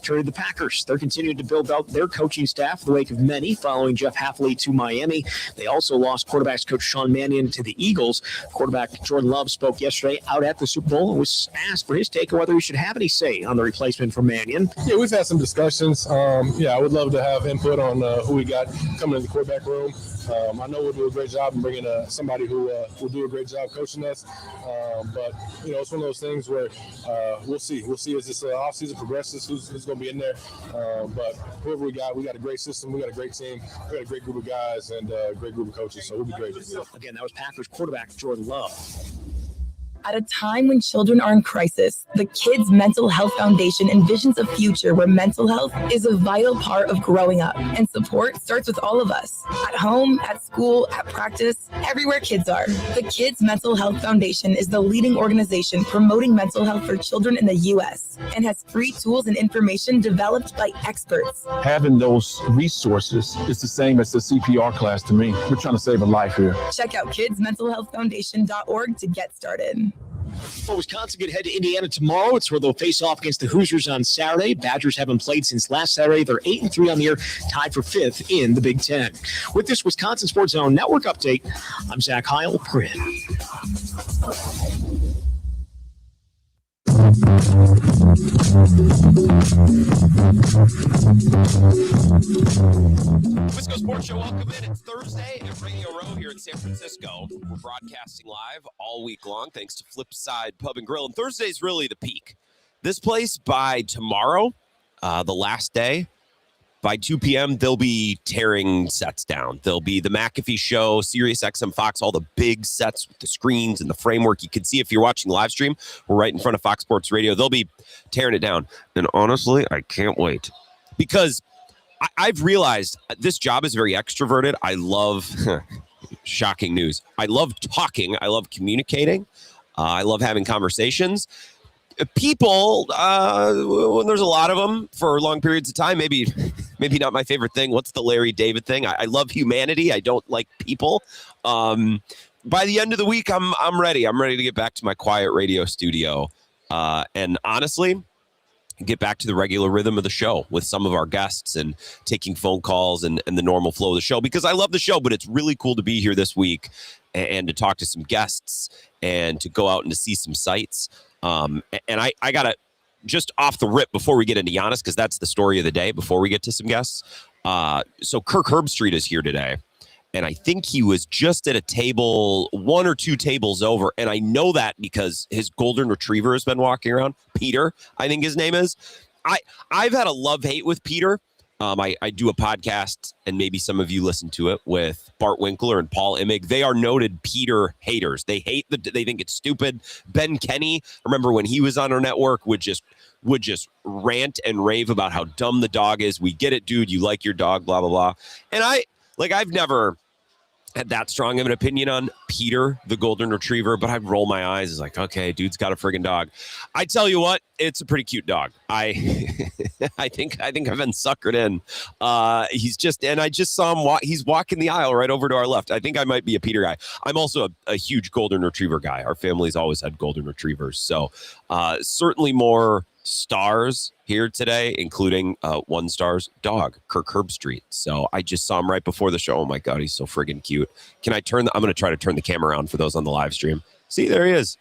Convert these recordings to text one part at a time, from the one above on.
turn to the Packers. They're continuing to build out their coaching staff in the wake of many following Jeff Hafley to Miami. They also lost quarterbacks coach Sean Mannion to the Eagles. Quarterback Jordan Love spoke yesterday out at the Super Bowl and was asked for his take on whether he should have any say on the replacement for Mannion. Yeah, we've had some discussions. I would love to have input on who we got coming in the quarterback room. I know we'll do a great job in bringing somebody who will do a great job coaching us. But it's one of those things where we'll see. We'll see as this offseason progresses who's going to be in there. But whoever we got a great system. We got a great team. We got a great group of guys and a great group of coaches. So we'll be great. Again, that was Packers quarterback Jordan Love. At a time when children are in crisis, the Kids Mental Health Foundation envisions a future where mental health is a vital part of growing up, and support starts with all of us. At home, at school, at practice, everywhere kids are. The Kids Mental Health Foundation is the leading organization promoting mental health for children in the U.S. and has free tools and information developed by experts. Having those resources is the same as the CPR class to me. We're trying to save a life here. Check out kidsmentalhealthfoundation.org to get started. Well, Wisconsin could head to Indiana tomorrow. It's where they'll face off against the Hoosiers on Saturday. Badgers haven't played since last Saturday. They're 8-3 on the year, tied for 5th in the Big Ten. With this Wisconsin Sports Zone Network update, I'm Zach Heil, Print. Wisco Sports Show, welcome in. It's Thursday at Radio Row here in San Francisco. We're broadcasting live all week long thanks to Flipside Pub and Grill. And Thursday's really the peak. This place, by tomorrow, the last day, by 2 p.m., they'll be tearing sets down. There'll be the McAfee Show, Sirius XM Fox, all the big sets with the screens and the framework. You can see if you're watching the live stream. We're right in front of Fox Sports Radio. They'll be tearing it down. And honestly, I can't wait. Because I've realized this job is very extroverted. I love, shocking news. I love talking. I love communicating. I love having conversations. People, when there's a lot of them for long periods of time, maybe not my favorite thing. What's the Larry David thing? I love humanity. I don't like people. By the end of the week, I'm ready. I'm ready to get back to my quiet radio studio. And honestly, get back to the regular rhythm of the show with some of our guests and taking phone calls and the normal flow of the show, because I love the show, but it's really cool to be here this week and to talk to some guests and to go out and to see some sights. And I got to, just off the rip before we get into Giannis, because that's the story of the day before we get to some guests. So Kirk Herbstreit is here today. And I think he was just at a table, 1 or 2 tables over. And I know that because his golden retriever has been walking around. Peter, I think his name is. I've had a love-hate with Peter. I do a podcast, and maybe some of you listen to it, with Bart Winkler and Paul Immig. They are noted Peter haters. They they think it's stupid. Ben Kenny, remember when he was on our network, would just rant and rave about how dumb the dog is. We get it, dude. You like your dog, blah, blah, blah. And I've never had that strong of an opinion on Peter, the golden retriever, but I'd roll my eyes. It's like, okay, dude's got a friggin' dog. I tell you what, it's a pretty cute dog. I think I've been suckered in. I just saw him he's walking the aisle right over to our left. I think I might be a Peter guy. I'm also a huge golden retriever guy. Our family's always had golden retrievers. So certainly more stars here today, including 1 star's dog, Kirk Herbstreit. So I just saw him right before the show. Oh my God, he's so friggin' cute. I'm going to try to turn the camera around for those on the live stream. See, there he is.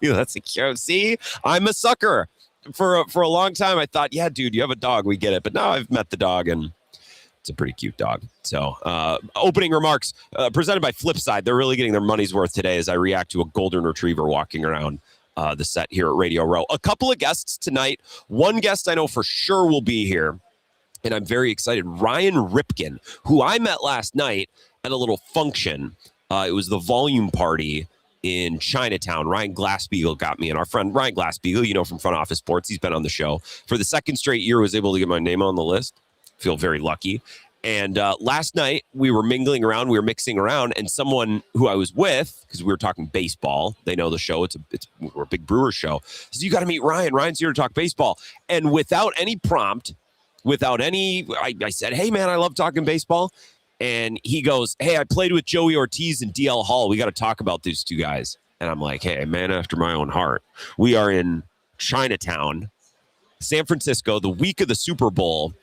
That's a cute. See, I'm a sucker. For a long time, I thought, yeah, dude, you have a dog. We get it. But now I've met the dog, and it's a pretty cute dog. So opening remarks presented by Flipside. They're really getting their money's worth today as I react to a golden retriever walking around the set here at Radio Row. A couple of guests tonight. One guest I know for sure will be here, and I'm very excited. Ryan Ripken, who I met last night at a little function. It was the Volume Party in Chinatown. Ryan Glassbeagle got me, and our friend Ryan Glassbeagle, from Front Office Sports, he's been on the show for the second straight year, was able to get my name on the list. Feel very lucky. And last night we were mingling around, we were mixing around, and someone who I was with, because we were talking baseball, they know the show, we're a big Brewers show, says, you got to meet Ryan. Ryan's here to talk baseball. And without any prompt, I said, hey man, I love talking baseball. And he goes, hey, I played with Joey Ortiz and DL Hall. We got to talk about these 2 guys. And I'm like, hey, man after my own heart. We are in Chinatown San Francisco, the week of the Super Bowl,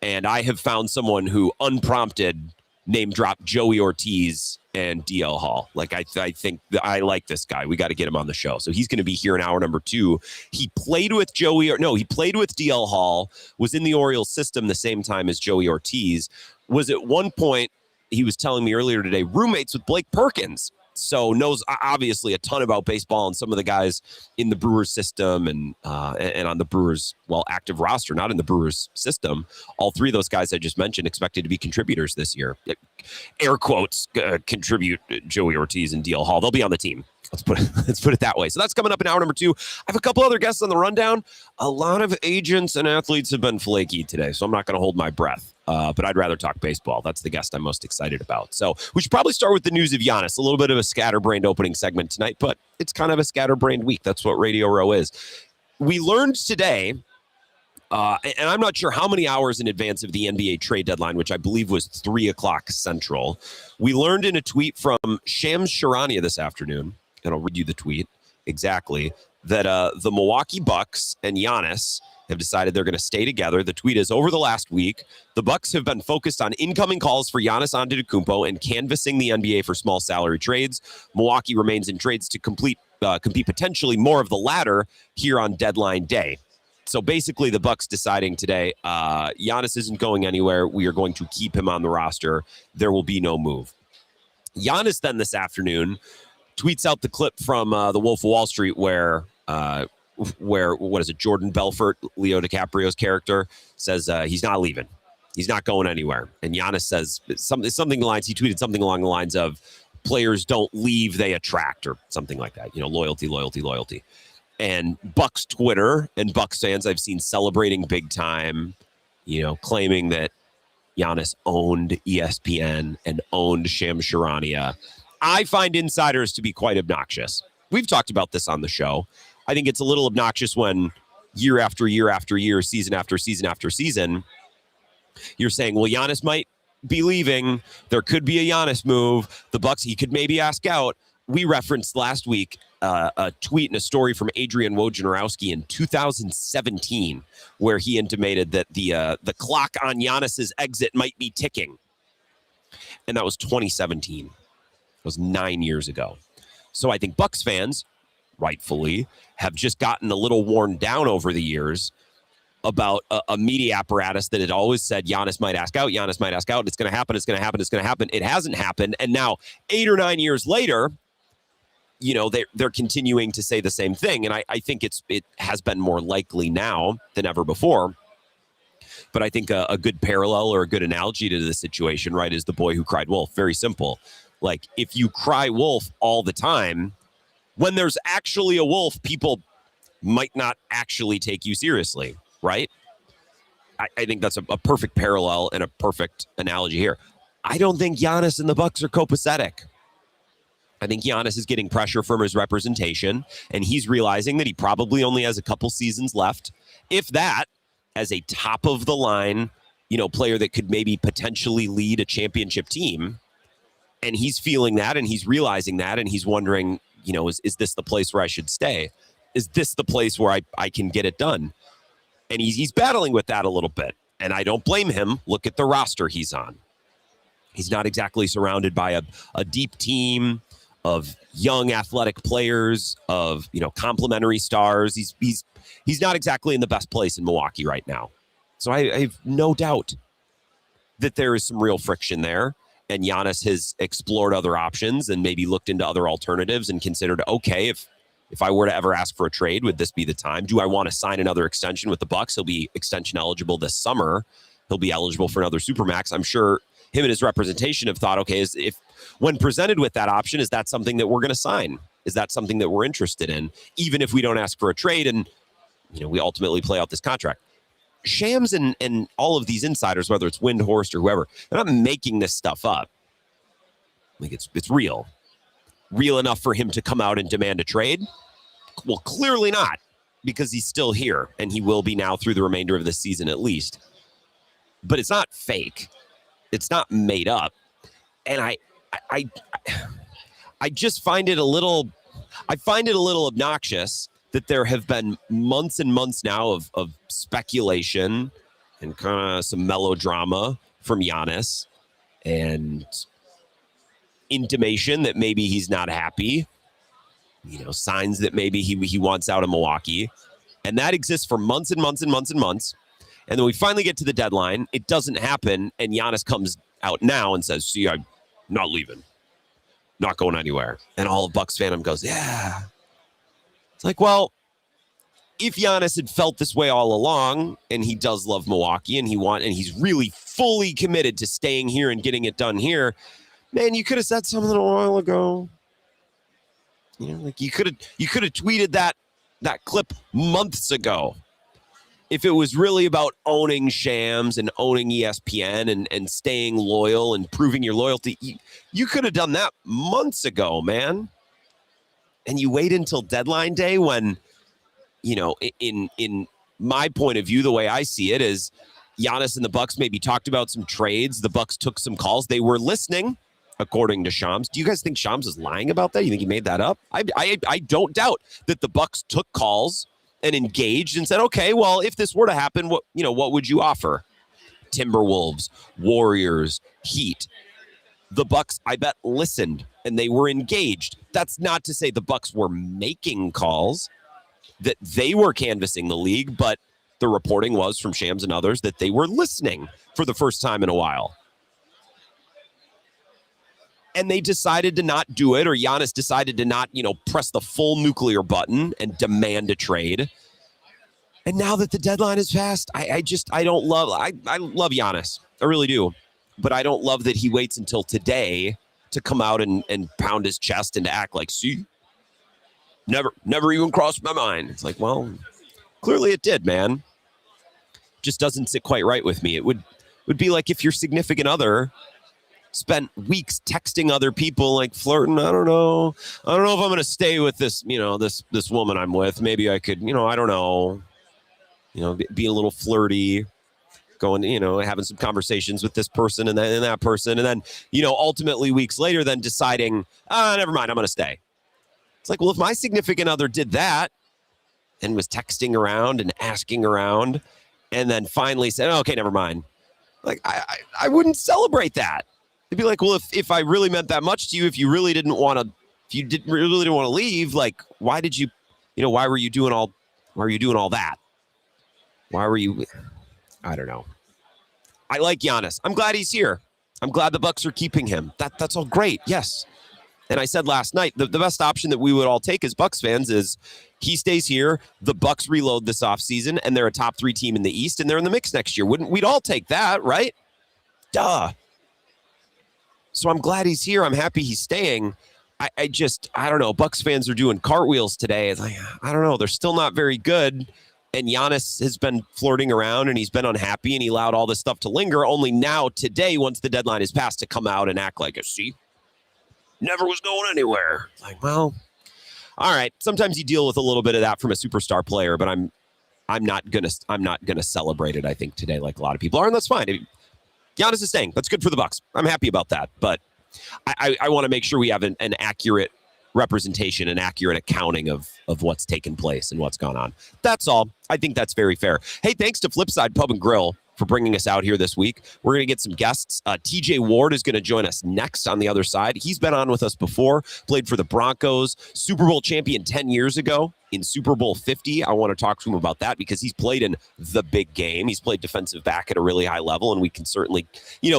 and I have found someone who unprompted name dropped Joey Ortiz and DL Hall. Like, I think that I like this guy. We got to get him on the show. So he's going to be here in hour number 2. He played with he played with DL Hall, was in the Orioles system the same time as Joey Ortiz, was at one point, he was telling me earlier today, roommates with Blake Perkins. So knows obviously a ton about baseball and some of the guys in the Brewers system and on the Brewers, active roster, not in the Brewers system. All 3 of those guys I just mentioned expected to be contributors this year. Air quotes, contribute Joey Ortiz and DL Hall. They'll be on the team. Let's put it that way. So that's coming up in hour number 2. I have a couple other guests on the rundown. A lot of agents and athletes have been flaky today, so I'm not going to hold my breath. But I'd rather talk baseball. That's the guest I'm most excited about. So we should probably start with the news of Giannis. A little bit of a scatterbrained opening segment tonight, but it's kind of a scatterbrained week. That's what Radio Row is. We learned today, and I'm not sure how many hours in advance of the NBA trade deadline, which I believe was 3 o'clock Central. We learned in a tweet from Shams Charania this afternoon, and I'll read you the tweet exactly, that the Milwaukee Bucks and Giannis have decided they're going to stay together. The tweet is, over the last week, the Bucks have been focused on incoming calls for Giannis Antetokounmpo and canvassing the NBA for small salary trades. Milwaukee remains in trades to compete potentially more of the latter here on deadline day. So basically the Bucks deciding today, Giannis isn't going anywhere. We are going to keep him on the roster. There will be no move. Giannis then this afternoon tweets out the clip from The Wolf of Wall Street where what is it, Jordan Belfort, Leo DiCaprio's character, says he's not leaving. He's not going anywhere. And Giannis says he tweeted something along the lines of, players don't leave, they attract, or something like that. Loyalty, loyalty, loyalty. And Bucks Twitter and Bucks fans I've seen celebrating big time, claiming that Giannis owned ESPN and owned Shams Charania. I find insiders to be quite obnoxious. We've talked about this on the show. I think it's a little obnoxious when year after year after year, season after season after season, you're saying, well, Giannis might be leaving. There could be a Giannis move. The Bucks, he could maybe ask out. We referenced last week a tweet and a story from Adrian Wojnarowski in 2017, where he intimated that the clock on Giannis's exit might be ticking. And that was 2017. It was 9 years ago. So I think Bucks fans, rightfully, have just gotten a little worn down over the years about a media apparatus that had always said Giannis might ask out, Giannis might ask out, it's going to happen, it's going to happen, it's going to happen. It hasn't happened. And now 8 or 9 years later, they're continuing to say the same thing. And I think it has been more likely now than ever before. But I think a good parallel or a good analogy to the situation, right, is the boy who cried wolf. Very simple. Like, if you cry wolf all the time, when there's actually a wolf, people might not actually take you seriously, right? I think that's a perfect parallel and a perfect analogy here. I don't think Giannis and the Bucks are copacetic. I think Giannis is getting pressure from his representation, and he's realizing that he probably only has a couple seasons left, if that, as a top-of-the-line, player that could maybe potentially lead a championship team. And he's feeling that, and he's realizing that, and he's wondering, is this the place where I should stay? Is this the place where I can get it done? And he's battling with that a little bit. And I don't blame him. Look at the roster he's on. He's not exactly surrounded by a deep team of young athletic players, of complementary stars. He's not exactly in the best place in Milwaukee right now. So I have no doubt that there is some real friction there. And Giannis has explored other options and maybe looked into other alternatives and considered, okay, if I were to ever ask for a trade, would this be the time? Do I want to sign another extension with the Bucks? He'll be extension eligible this summer. He'll be eligible for another Supermax. I'm sure him and his representation have thought, okay, if when presented with that option, is that something that we're going to sign? Is that something that we're interested in? Even if we don't ask for a trade and we ultimately play out this contract. Shams and all of these insiders, whether it's Windhorst or whoever, they're not making this stuff up. Like it's real. Real enough for him to come out and demand a trade? Well, clearly not, because he's still here, and he will be now through the remainder of the season at least. But it's not fake. It's not made up. And I just find it a little obnoxious that there have been months and months now of speculation and kind of some melodrama from Giannis and intimation that maybe he's not happy, signs that maybe he wants out of Milwaukee. And that exists for months and months and months and months. And then we finally get to the deadline. It doesn't happen. And Giannis comes out now and says, see, I'm not leaving. Not going anywhere. And all of Bucks fandom goes, yeah. It's like, well, if Giannis had felt this way all along, and he does love Milwaukee, and he's really fully committed to staying here and getting it done here, man, you could have said something a while ago. Like you could have tweeted that clip months ago. If it was really about owning Shams and owning ESPN and staying loyal and proving your loyalty, you could have done that months ago, man. And you wait until deadline day when, in my point of view, the way I see it is Giannis and the Bucks maybe talked about some trades. The Bucks took some calls. They were listening, according to Shams. Do you guys think Shams is lying about that? You think he made that up? I don't doubt that the Bucks took calls and engaged and said, okay, well, if this were to happen, what would you offer? Timberwolves, Warriors, Heat. The Bucks, I bet, listened and they were engaged. That's not to say the Bucks were making calls, that they were canvassing the league, but the reporting was from Shams and others that they were listening for the first time in a while. And they decided to not do it, or Giannis decided to not, press the full nuclear button and demand a trade. And now that the deadline is passed, I love Giannis. I really do. But I don't love that he waits until today to come out and pound his chest and to act like, see, never even crossed my mind. It's like, well, clearly it did, man. Just doesn't sit quite right with me. It would be like if your significant other spent weeks texting other people, like flirting. I don't know if I'm going to stay with this, this woman I'm with. Maybe I could, I don't know, be a little flirty, going, having some conversations with this person and that person. And then, ultimately weeks later, then deciding, never mind, I'm going to stay. It's like, well, if my significant other did that and was texting around and asking around and then finally said, okay, never mind. Like, I wouldn't celebrate that. They'd be like, well, if I really meant that much to you, if you really didn't want to leave, like, why did you, why were you doing all that? Why were you, I don't know. I like Giannis. I'm glad he's here. I'm glad the Bucks are keeping him. That's all great. Yes. And I said last night, the best option that we would all take as Bucks fans is he stays here, the Bucks reload this offseason, and they're a top 3 team in the East, and they're in the mix next year. We'd all take that, right? Duh. So I'm glad he's here. I'm happy he's staying. I don't know. Bucks fans are doing cartwheels today. It's like, I don't know. They're still not very good. And Giannis has been flirting around and he's been unhappy and he allowed all this stuff to linger. Only now today, once the deadline is passed, to come out and act like, see, never was going anywhere. Like, well, all right. Sometimes you deal with a little bit of that from a superstar player, but I'm not gonna celebrate it, I think, today, like a lot of people are, and that's fine. Giannis is staying. That's good for the Bucks. I'm happy about that. But I want to make sure we have an accurate representation, an accurate accounting of what's taken place and what's gone on. That's all. I think that's very fair. Hey, thanks to Flipside Pub and Grill for bringing us out here this week. We're going to get some guests. TJ Ward is going to join us next on the other side. He's been on with us before, played for the Broncos, Super Bowl champion 10 years ago in Super Bowl 50. I want to talk to him about that because he's played in the big game. He's played defensive back at a really high level, and we can certainly,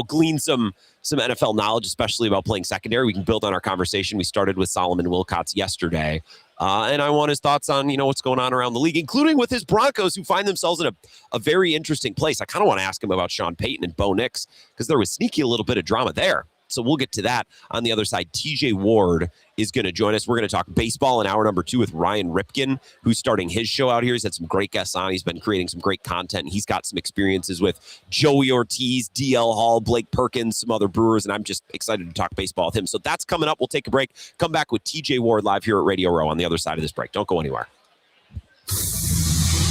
glean some NFL knowledge, especially about playing secondary. We can build on our conversation we started with Solomon Wilcots yesterday. And I want his thoughts on, what's going on around the league, including with his Broncos, who find themselves in a very interesting place. I kind of want to ask him about Sean Payton and Bo Nix because there was sneaky a little bit of drama there. So we'll get to that on the other side. TJ Ward is going to join us. We're going to talk baseball in hour number 2 with Ryan Ripken, who's starting his show out here. He's had some great guests on. He's been creating some great content. He's got some experiences with Joey Ortiz, DL Hall, Blake Perkins, some other Brewers, and I'm just excited to talk baseball with him. So that's coming up. We'll take a break. Come back with TJ Ward live here at Radio Row on the other side of this break. Don't go anywhere.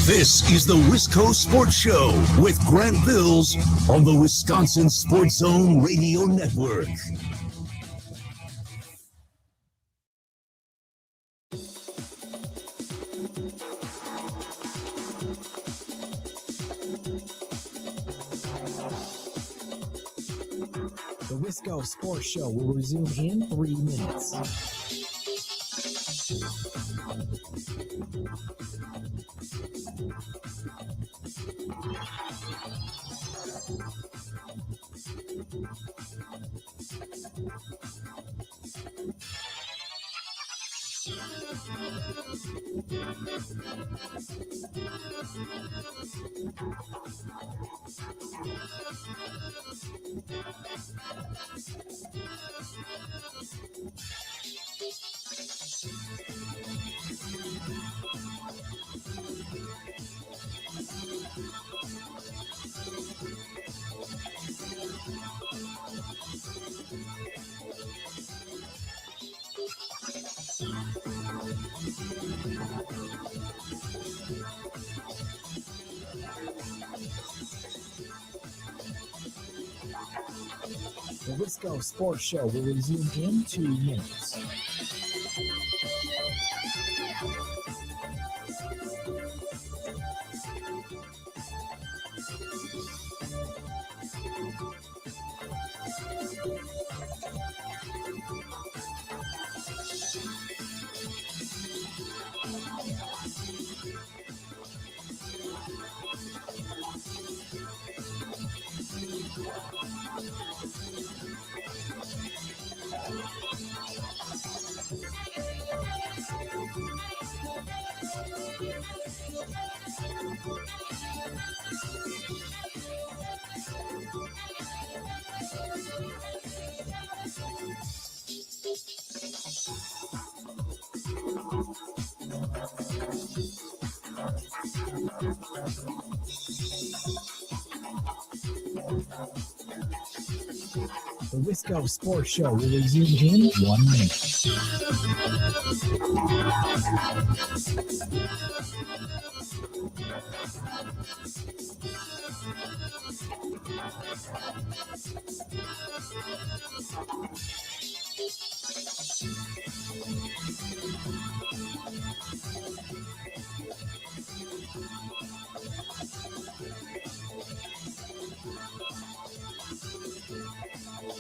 This is the Wisco Sports Show with Grant Bills on the Wisconsin Sports Zone Radio Network. Wisco Sports Show will resume in 3 minutes. The Wisco Sports Show will resume in 2 minutes. The Wisco Sports Show will resume in 1 minute.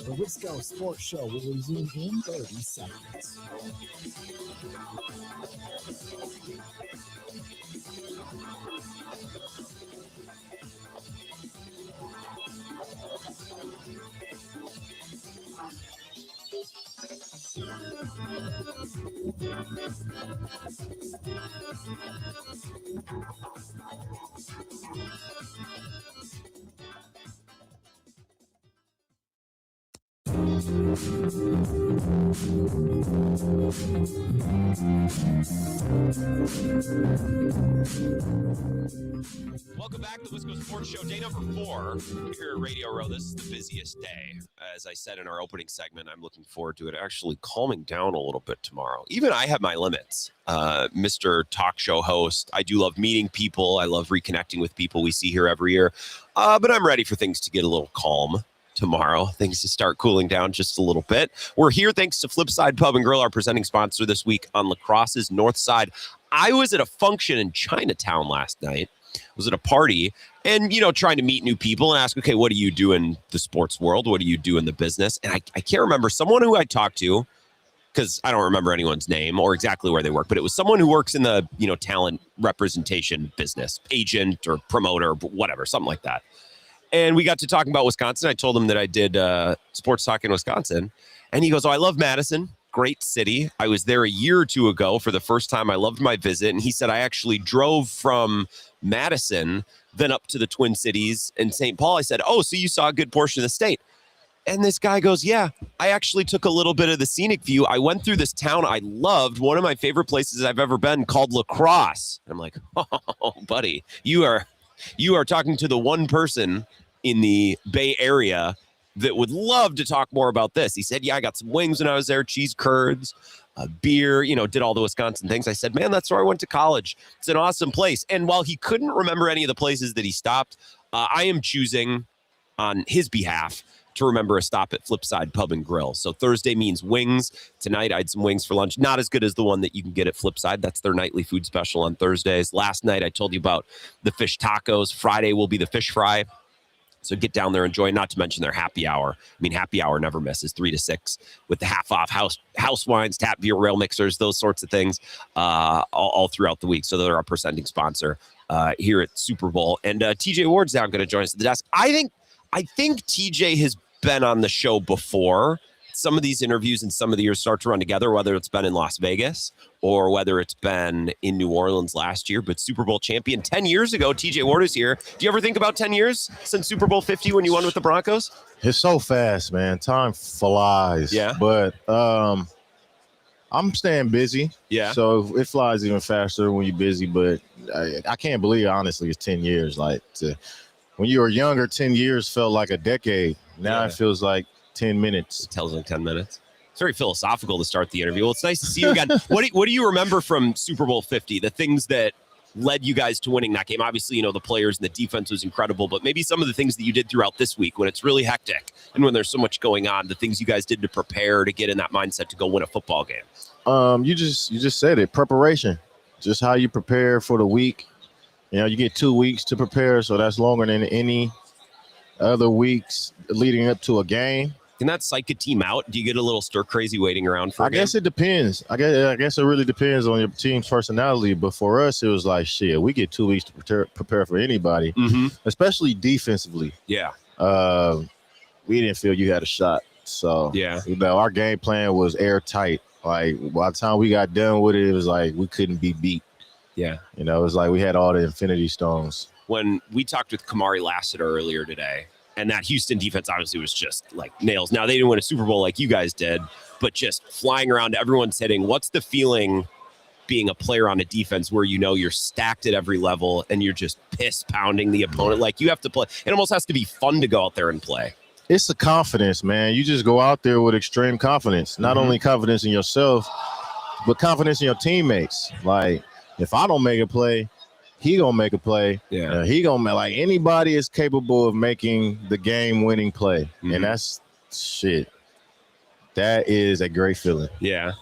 The Wisco Sports Show will resume in 30 seconds. Welcome back to the Wisco Sports Show, day number 4 here at Radio Row. This is the busiest day. As I said in our opening segment, I'm looking forward to it actually calming down a little bit tomorrow. Even I have my limits. Mr. Talk Show host, I do love meeting people. I love reconnecting with people we see here every year. But I'm ready for things to get a little calm tomorrow, things to start cooling down just a little bit. We're here thanks to Flipside Pub and Grill, our presenting sponsor this week on La Crosse's North Side. I was at a function in Chinatown last night. Was at a party and, trying to meet new people and ask, okay, what do you do in the sports world? What do you do in the business? And I can't remember someone who I talked to, because I don't remember anyone's name or exactly where they work, but it was someone who works in the, talent representation business, agent or promoter, whatever, something like that. And we got to talking about Wisconsin. I told him that I did sports talk in Wisconsin. And he goes, oh, I love Madison. Great city. I was there a year or two ago for the first time. I loved my visit. And he said, I actually drove from Madison, then up to the Twin Cities and St. Paul. I said, oh, so you saw a good portion of the state. And this guy goes, yeah, I actually took a little bit of the scenic view. I went through this town I loved, one of my favorite places I've ever been, called La Crosse. And I'm like, oh, buddy, you are talking to the one person in the Bay Area that would love to talk more about this. He said, yeah, I got some wings when I was there, cheese curds, beer, did all the Wisconsin things. I said, man, that's where I went to college. It's an awesome place. And while he couldn't remember any of the places that he stopped, I am choosing on his behalf to remember a stop at Flipside Pub and Grill. So Thursday means wings. Tonight, I had some wings for lunch. Not as good as the one that you can get at Flipside. That's their nightly food special on Thursdays. Last night, I told you about the fish tacos. Friday will be the fish fry. So get down there, enjoy, not to mention their happy hour. I mean, happy hour never misses, 3 to 6 with the half off house wines, tap beer, rail mixers, those sorts of things all throughout the week. So they're our presenting sponsor here at Super Bowl. And TJ Ward's now going to join us at the desk. I think TJ has been on the show before. Some of these interviews and some of the years start to run together, whether it's been in Las Vegas or whether it's been in New Orleans last year. But Super Bowl champion 10 years ago, TJ Ward is here. Do you ever think about 10 years since Super Bowl 50 when you won with the Broncos? It's so fast, man. Time flies. Yeah. But I'm staying busy. Yeah. So it flies even faster when you're busy. But I can't believe, honestly, it's 10 years. Like, when you were younger, 10 years felt like a decade. Now it feels like 10 minutes. It tells like 10 minutes. It's very philosophical to start the interview. Well, it's nice to see you again. What do you remember from Super Bowl 50? The things that led you guys to winning that game? Obviously, the players and the defense was incredible, but maybe some of the things that you did throughout this week when it's really hectic and when there's so much going on, the things you guys did to prepare to get in that mindset to go win a football game. You just said it. Preparation. Just how you prepare for the week. You get 2 weeks to prepare, so that's longer than any other weeks leading up to a game. Can that psych a team out? Do you get a little stir crazy waiting around for a game? I guess it depends. I guess it really depends on your team's personality. But for us, it was like, shit, we get 2 weeks to prepare for anybody, especially defensively. Yeah. We didn't feel you had a shot. So, our game plan was airtight. Like, by the time we got done with it, it was like we couldn't be beat. Yeah. It was like we had all the infinity stones. When we talked with Kamari Lassiter earlier today, and that Houston defense obviously was just like nails. Now, they didn't win a Super Bowl like you guys did, but just flying around, everyone's hitting. What's the feeling being a player on a defense where you're stacked at every level and you're just piss-pounding the opponent? Like, you have to play. It almost has to be fun to go out there and play. It's the confidence, man. You just go out there with extreme confidence. Not only confidence in yourself, but confidence in your teammates. Like, if I don't make a play, he gonna make a play. Yeah. He gonna like anybody is capable of making the game-winning play, and that's shit. That is a great feeling. Yeah.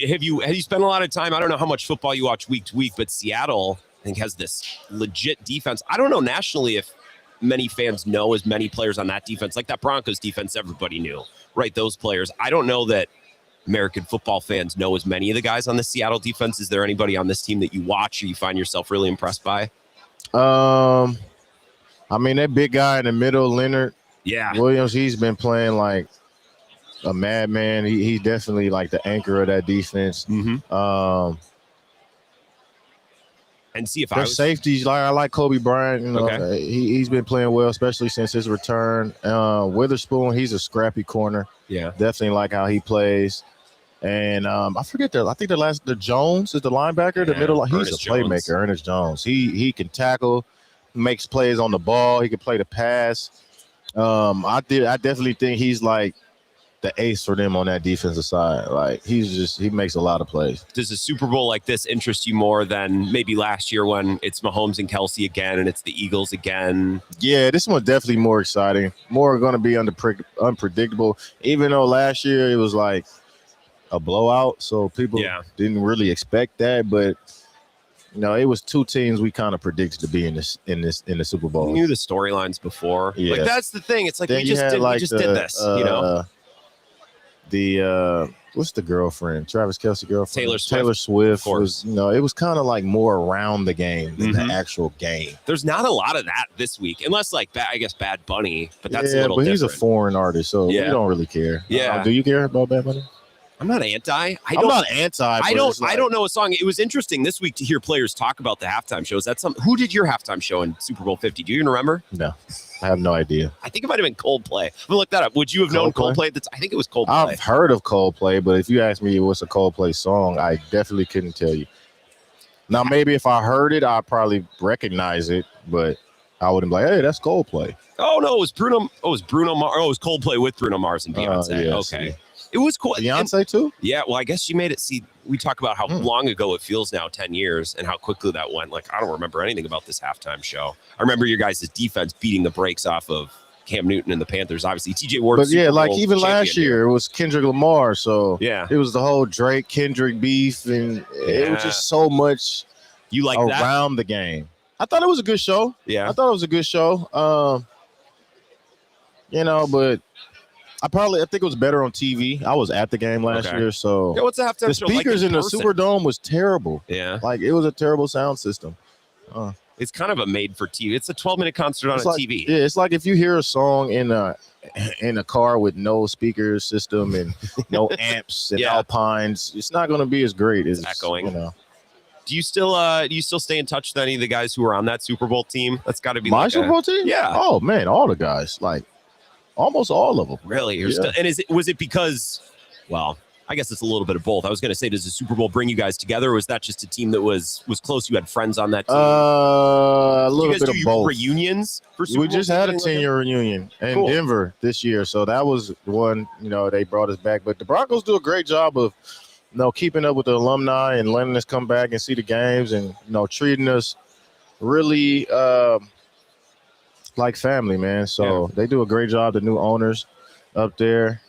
Have you spent a lot of time? I don't know how much football you watch week to week, but Seattle, I think, has this legit defense. I don't know nationally if many fans know as many players on that defense, like that Broncos defense. Everybody knew, right? Those players. I don't know that American football fans know as many of the guys on the Seattle defense. Is there anybody on this team that you watch or you find yourself really impressed by? I mean, that big guy in the middle, Leonard Williams, he's been playing like a madman. He's definitely like the anchor of that defense. And see if safeties, like I like Kobe Bryant. Okay. He's been playing well, especially since his return. Witherspoon, he's a scrappy corner. Yeah, definitely like how he plays. And I forget I think the Jones is the linebacker, the middle. He's a playmaker, Ernest Jones. He can tackle, makes plays on the ball. He can play the pass. I definitely think he's like the ace for them on that defensive side. Like he makes a lot of plays. Does a Super Bowl like this interest you more than maybe last year when it's Mahomes and Kelsey again and it's the Eagles again? Yeah, this one's definitely more exciting. More going to be unpredictable. Even though last year it was like a blowout, so people didn't really expect that. But it was two teams we kind of predicted to be in the Super Bowl. We knew the storylines before. Yeah. Like that's the thing. It's like we just did this. What's the girlfriend? Travis Kelce girlfriend? Taylor Swift was, it was kind of like more around the game than the actual game. There's not a lot of that this week, unless I guess Bad Bunny, but that's a little but different. He's a foreign artist, so we don't really care. Yeah. Do you care about Bad Bunny? I'm not anti. I'm not anti. I don't know a song. It was interesting this week to hear players talk about the halftime shows. Who did your halftime show in Super Bowl 50? Do you even remember? No, I have no idea. I think it might have been Coldplay. I'm gonna look that up. Would you have known Coldplay? I think it was Coldplay. I've heard of Coldplay, but if you ask me what's a Coldplay song, I definitely couldn't tell you. Now, maybe if I heard it, I'd probably recognize it, but I wouldn't be like, hey, that's Coldplay. Oh no, it was Bruno Mars. Oh, it was Coldplay with Bruno Mars and Beyonce. Okay. It was cool. Beyonce too? Yeah, well, I guess she made it. See, we talk about how long ago it feels now, 10 years, and how quickly that went. Like, I don't remember anything about this halftime show. I remember your guys' defense beating the brakes off of Cam Newton and the Panthers. Obviously, TJ Ward. But yeah, like even last year, it was Kendrick Lamar. So it was the whole Drake Kendrick beef, and it was just so much around the game. I thought it was a good show. Yeah, I thought it was a good show. But I think it was better on TV. I was at the game last year, so Yeah, what's the halftime the show like speakers in the person? Superdome was terrible. Yeah. Like, it was a terrible sound system. It's kind of a made for TV. It's a 12-minute concert on a TV. Yeah, it's like if you hear a song in a car with no speaker system and no amps and alpines, it's not going to be as great as echoing. Do you still stay in touch with any of the guys who were on that Super Bowl team? That's got to be my Super Bowl team. Yeah. Oh man, all the guys, like almost all of them. Really? Was it because? Well, I guess it's a little bit of both. I was going to say, does the Super Bowl bring you guys together, or was that just a team that was close? You had friends on that team. A little bit of both. Reunions for Super We Bowl just had a season? 10-year reunion in Denver this year, so that was one. They brought us back, but the Broncos do a great job of, keeping up with the alumni and letting us come back and see the games, and treating us really like family, man. So they do a great job. The new owners up there.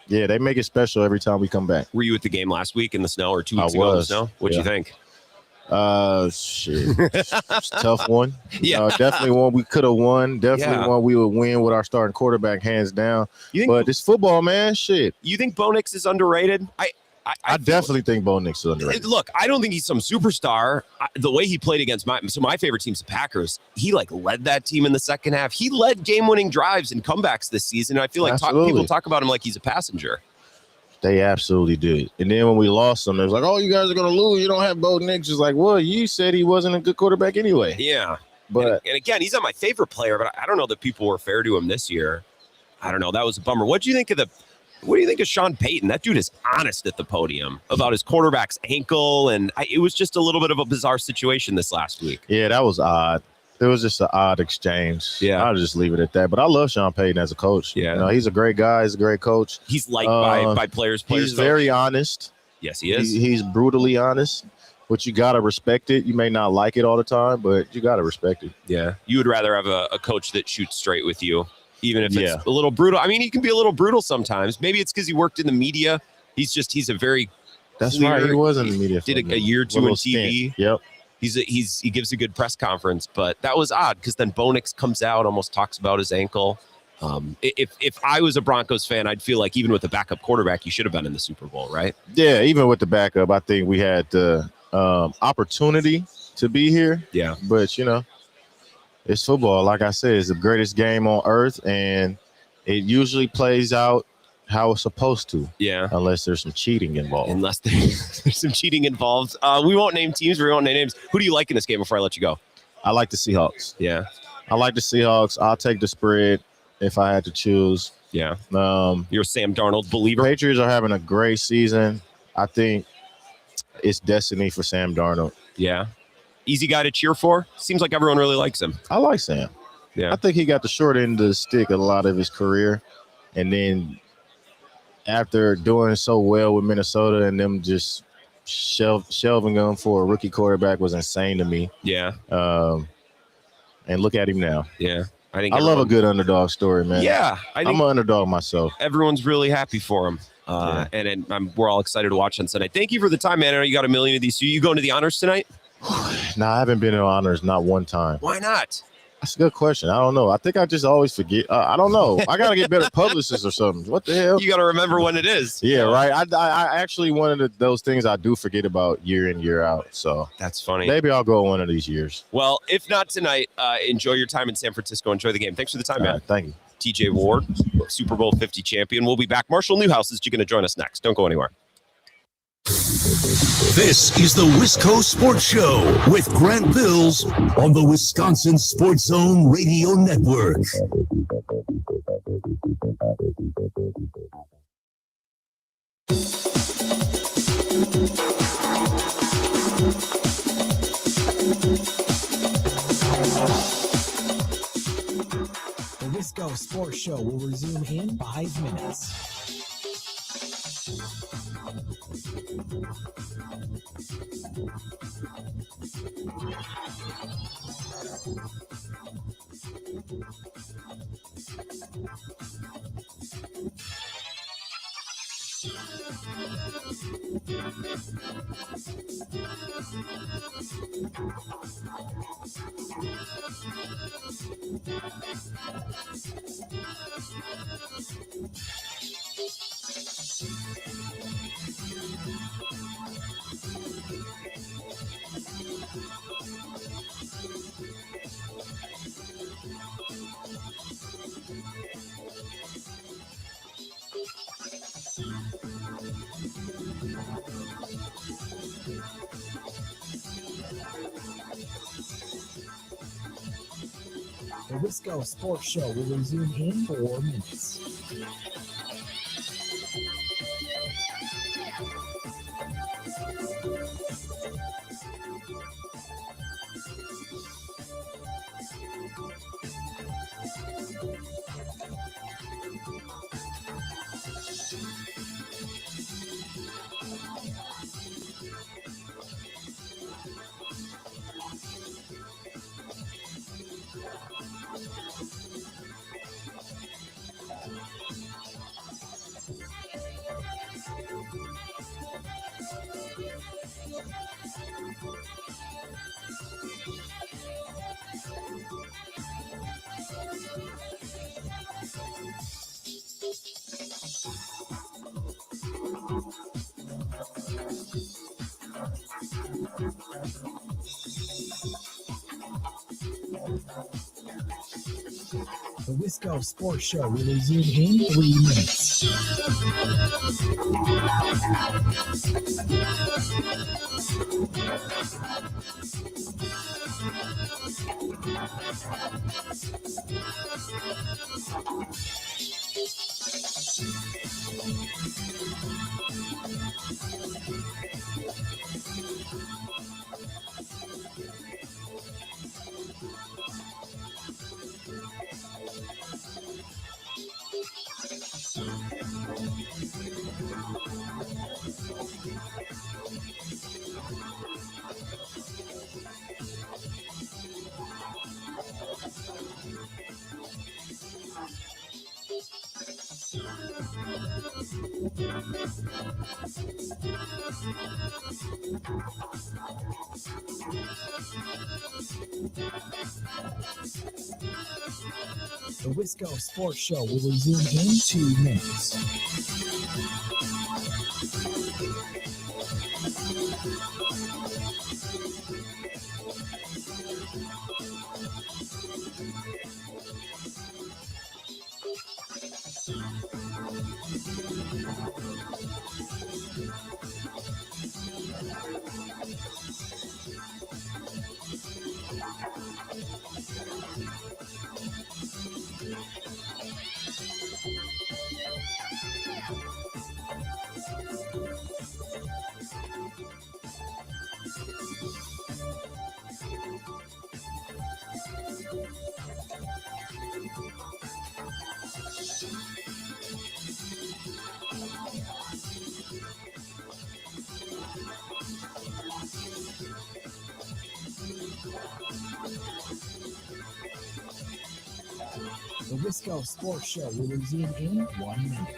Yeah, they make it special every time we come back. Were you at the game last week in the snow, or 2 weeks ago in the snow? What'd you think? Shit. It's a tough one. Yeah. Definitely one we could have won. Definitely one we would win with our starting quarterback, hands down. But it's football, man. Shit. You think Bo Nix is underrated? I definitely think Bo Nix is underrated. Look, I don't think he's some superstar. The way he played against my favorite team's the Packers, he led that team in the second half. He led game-winning drives and comebacks this season. I feel like people talk about him like he's a passenger. They absolutely did. And then when we lost him, it was like, oh, you guys are going to lose. You don't have Bo Nix. It's like, well, you said he wasn't a good quarterback anyway. Yeah. But and again, he's not my favorite player, but I don't know that people were fair to him this year. I don't know. That was a bummer. What do you think of Sean Payton? That dude is honest at the podium about his quarterback's ankle, and it was just a little bit of a bizarre situation this last week. Yeah, that was odd. It was just an odd exchange. Yeah. I'll just leave it at that. But I love Sean Payton as a coach. Yeah. He's a great guy. He's a great coach. He's liked by players. He's very honest. Yes, he is. He's brutally honest, but you got to respect it. You may not like it all the time, but you got to respect it. Yeah. You would rather have a coach that shoots straight with you, even if it's a little brutal. I mean, he can be a little brutal sometimes. Maybe it's because he worked in the media. He's a very That's right. He was in the media. Did a year or two in TV. Stint. Yep. He gives a good press conference, but that was odd because then Bo Nix comes out, almost talks about his ankle. If I was a Broncos fan, I'd feel like even with a backup quarterback, you should have been in the Super Bowl, right? Yeah, even with the backup, I think we had the opportunity to be here. Yeah. But, it's football. Like I said, it's the greatest game on earth, and it usually plays out how it's supposed to. Yeah. Unless there's some cheating involved. Unless there's some cheating involved. We won't name teams. We won't name names. Who do you like in this game before I let you go? I like the Seahawks. Yeah. I like the Seahawks. I'll take the spread if I had to choose. Yeah. You're a Sam Darnold believer. Patriots are having a great season. I think it's destiny for Sam Darnold. Yeah. Easy guy to cheer for. Seems like everyone really likes him. I like Sam. Yeah. I think he got the short end of the stick a lot of his career. And then after doing so well with Minnesota and them just shelving him for a rookie quarterback was insane to me. Yeah. And look at him now. Yeah. I love a good underdog story, man. Yeah. I'm an underdog myself. Everyone's really happy for him. And we're all excited to watch on Sunday. Thank you for the time, man. I know you got a million of these. So you going to the honors tonight? No, I haven't been in honors not one time. Why not? That's a good question. I don't know. I think I just always forget. I don't know. I got to get better publicists or something. What the hell? You got to remember when it is. Yeah, right. I actually one of those things I do forget about year in, year out. So that's funny. Maybe I'll go one of these years. Well, if not tonight, enjoy your time in San Francisco. Enjoy the game. Thanks for the time, man. Right, thank you. TJ Ward, Super Bowl 50 champion. We'll be back. Marshall Newhouse is going to join us next. Don't go anywhere. This is the Wisco Sports Show with Grant Bills on the Wisconsin Sports Zone Radio Network. The Wisco Sports Show will resume in 5 minutes. The Wisco Sports Show will resume in 4 minutes. The Wisco Sports Show will resume in 3 minutes. The Wisco Sports Show will resume in 2 minutes. The Wisco Sports Show will resume in 1 minute.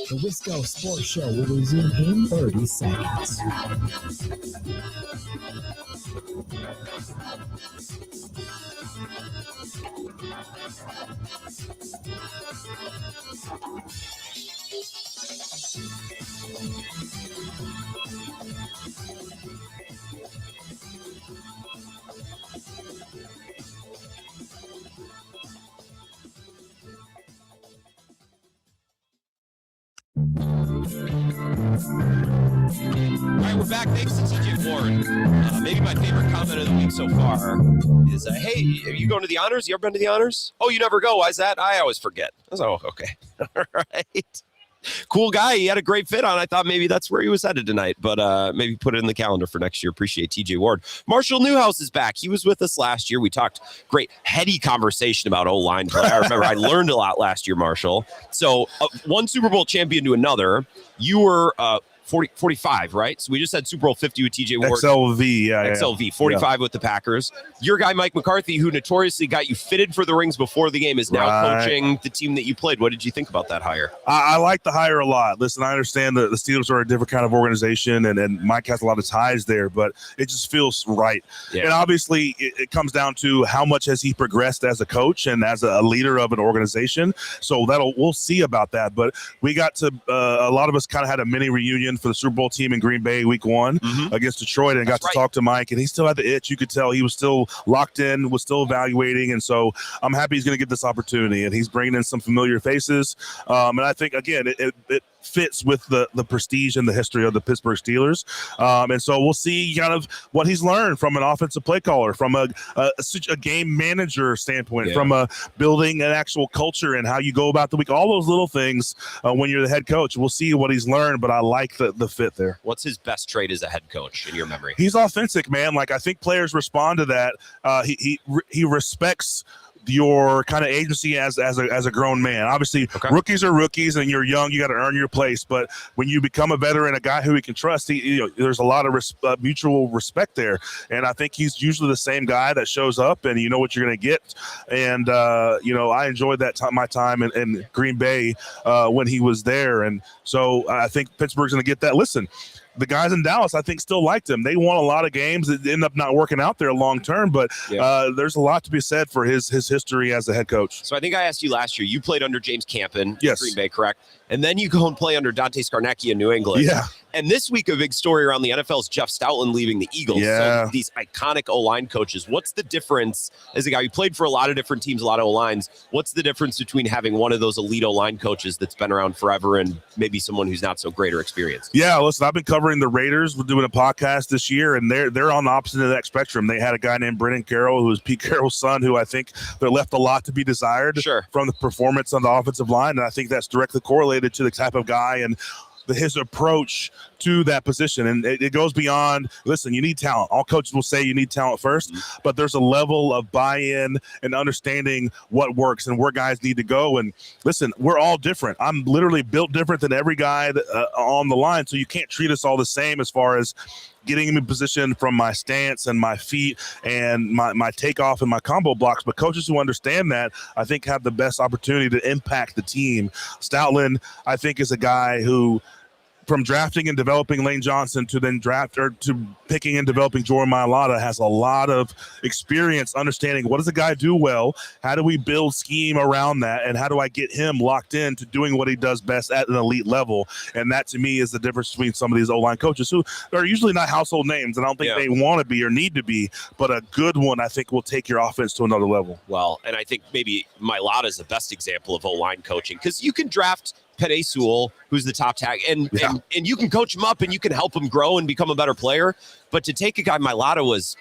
The Wisco Sports Show will resume in 30 seconds. All right, we're back. Thanks to TJ Warren. Maybe my favorite comment of the week so far is, hey, are you going to the honors? You ever been to the honors? Oh, you never go. Why is that? I always forget. I was like, oh, okay. All right. Cool guy. He had a great fit on. I thought maybe that's where he was headed tonight, but maybe put it in the calendar for next year. Appreciate TJ Ward. Marshall Newhouse is back. He was with us last year. We talked great heady conversation about O-line play. I remember I learned a lot last year, Marshall. So one Super Bowl champion to another. You were 45, right? So we just had Super Bowl 50 with TJ Ward. XLV, XLV, 45 with the Packers. Your guy, Mike McCarthy, who notoriously got you fitted for the rings before the game, is now coaching the team that you played. What did you think about that hire? I like the hire a lot. Listen, I understand that the Steelers are a different kind of organization, and Mike has a lot of ties there, but it just feels right. Yeah. And obviously, it comes down to how much has he progressed as a coach and as a leader of an organization. So we'll see about that. But we got to a lot of us kind of had a mini reunion for the Super Bowl team in Green Bay week 1 against Detroit, and got to talk to Mike, and he still had the itch. You could tell he was still locked in, was still evaluating, and so I'm happy he's going to get this opportunity, and he's bringing in some familiar faces. And I think, again, it fits with the prestige and the history of the Pittsburgh Steelers. And so we'll see kind of what he's learned from an offensive play caller, from a game manager standpoint, from building an actual culture and how you go about the week, all those little things when you're the head coach. We'll see what he's learned, but I like the fit there. What's his best trait as a head coach in your memory? He's authentic, man. Like, I think players respond to that. He respects your kind of agency as a grown man. Obviously, rookies are rookies, and you're young. You got to earn your place. But when you become a veteran, a guy who he can trust, there's a lot of mutual respect there. And I think he's usually the same guy that shows up, and you know what you're going to get. And I enjoyed my time in Green Bay when he was there, and so I think Pittsburgh's going to get that. Listen, the guys in Dallas, I think, still liked him. They won a lot of games that end up not working out there long term, but there's a lot to be said for his history as a head coach. So I think I asked you last year, you played under James Campen in Green Bay, correct? And then you go and play under Dante Scarnecchia in New England. Yeah. And this week, a big story around the NFL is Jeff Stoutland leaving the Eagles. Yeah. So these iconic O-line coaches, what's the difference as a guy who played for a lot of different teams, a lot of O-lines? What's the difference between having one of those elite O-line coaches that's been around forever and maybe someone who's not so great or experienced? Yeah, listen, I've been covering the Raiders. We're doing a podcast this year, and they're on the opposite end of that spectrum. They had a guy named Brennan Carroll, who was Pete Carroll's son, who I think they left a lot to be desired from the performance on the offensive line, and I think that's directly correlated to the type of guy and his approach to that position. And it goes beyond, listen, you need talent. All coaches will say you need talent first, but there's a level of buy-in and understanding what works and where guys need to go. And listen, we're all different. I'm literally built different than every guy on the line, so you can't treat us all the same as far as getting him in position from my stance and my feet and my takeoff and my combo blocks. But coaches who understand that, I think, have the best opportunity to impact the team. Stoutland, I think, is a guy who, from drafting and developing Lane Johnson to then to picking and developing Jordan Mailata, has a lot of experience understanding what does a guy do well, how do we build scheme around that, and how do I get him locked in to doing what he does best at an elite level. And that, to me, is the difference between some of these O-line coaches who are usually not household names, and I don't think they want to be or need to be, but a good one, I think, will take your offense to another level. Well, and I think maybe Mailata is the best example of O-line coaching, because you can draft Penei Sewell, who's the top tag, and you can coach him up and you can help him grow and become a better player. But to take a guy, Mailata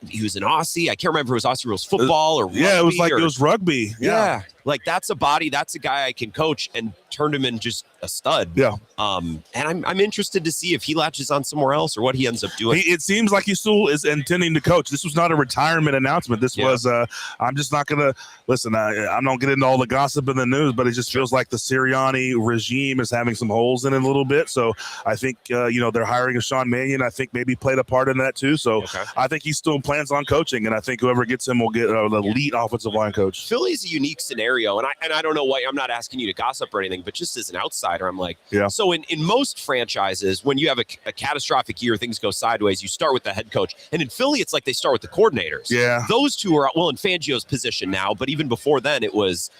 he was an Aussie. I can't remember if it was Aussie rules football or rugby. Yeah, it was rugby. Yeah. Like, that's a body, that's a guy I can coach and turned him in just a stud. Yeah. And I'm interested to see if he latches on somewhere else or what he ends up doing. It seems like he still is intending to coach. This was not a retirement announcement. This was, I'm just not going to, listen, I don't get into all the gossip in the news, but it just feels like the Sirianni regime is having some holes in it a little bit. So I think, they're hiring a Sean Mannion. I think maybe played a part in that too. So I think he still plans on coaching, and I think whoever gets him will get an elite offensive line coach. Philly's a unique scenario. And I don't know why, I'm not asking you to gossip or anything, but just as an outsider, I'm like, so in most franchises, when you have a catastrophic year, things go sideways, you start with the head coach. And in Philly, it's like they start with the coordinators. Yeah. Those two are, in Fangio's position now, but even before then, it was,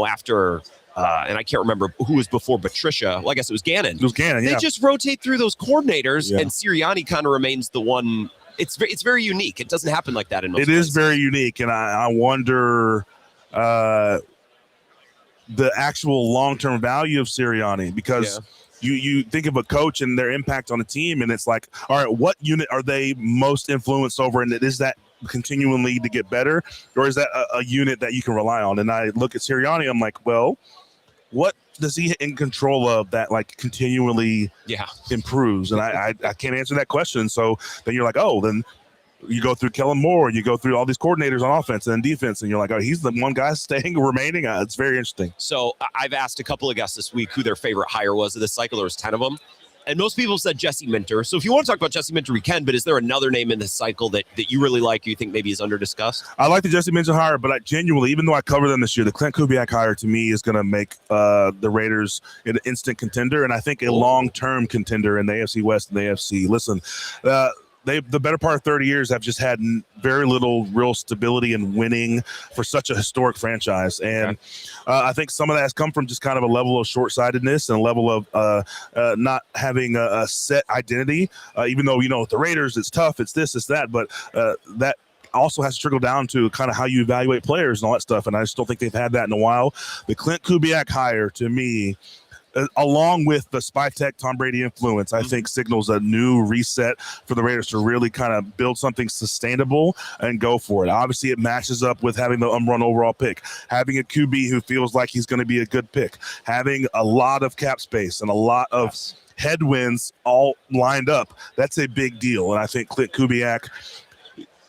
after, and I can't remember who was before Patricia. Well, I guess it was Gannon. It was Gannon, They just rotate through those coordinators, and Sirianni kind of remains the one. It's very unique. It doesn't happen like that in most places. It is very unique, and I wonder the actual long-term value of Sirianni, because you think of a coach and their impact on a team, and it's like, all right, what unit are they most influenced over, and is that continually to get better, or is that a unit that you can rely on? And I look at Sirianni, I'm like, well, what does he in control of that, like continually improves? And I can't answer that question. So then you're like, oh, then you go through Kellen Moore, you go through all these coordinators on offense and defense, and you're like, oh, he's the one guy remaining. It's very interesting. So I've asked a couple of guests this week who their favorite hire was of this cycle. There was 10 of them. And most people said Jesse Minter. So if you want to talk about Jesse Minter, we can, but is there another name in this cycle that you really like, you think maybe is under-discussed? I like the Jesse Minter hire, but I genuinely, even though I cover them this year, the Clint Kubiak hire to me is going to make the Raiders an instant contender, and I think a long-term contender in the AFC West and the AFC. Listen, the better part of 30 years have just had very little real stability and winning for such a historic franchise. And I think some of that has come from just kind of a level of short-sightedness and a level of not having a set identity, even though, with the Raiders, it's tough, it's this, it's that, but that also has to trickle down to kind of how you evaluate players and all that stuff. And I just don't think they've had that in a while. The Clint Kubiak hire, to me, along with the Spytek Tom Brady influence, I think signals a new reset for the Raiders to really kind of build something sustainable and go for it. Obviously, it matches up with having the unrun overall pick, having a QB who feels like he's going to be a good pick, having a lot of cap space and a lot of headwinds all lined up. That's a big deal. And I think Clint Kubiak,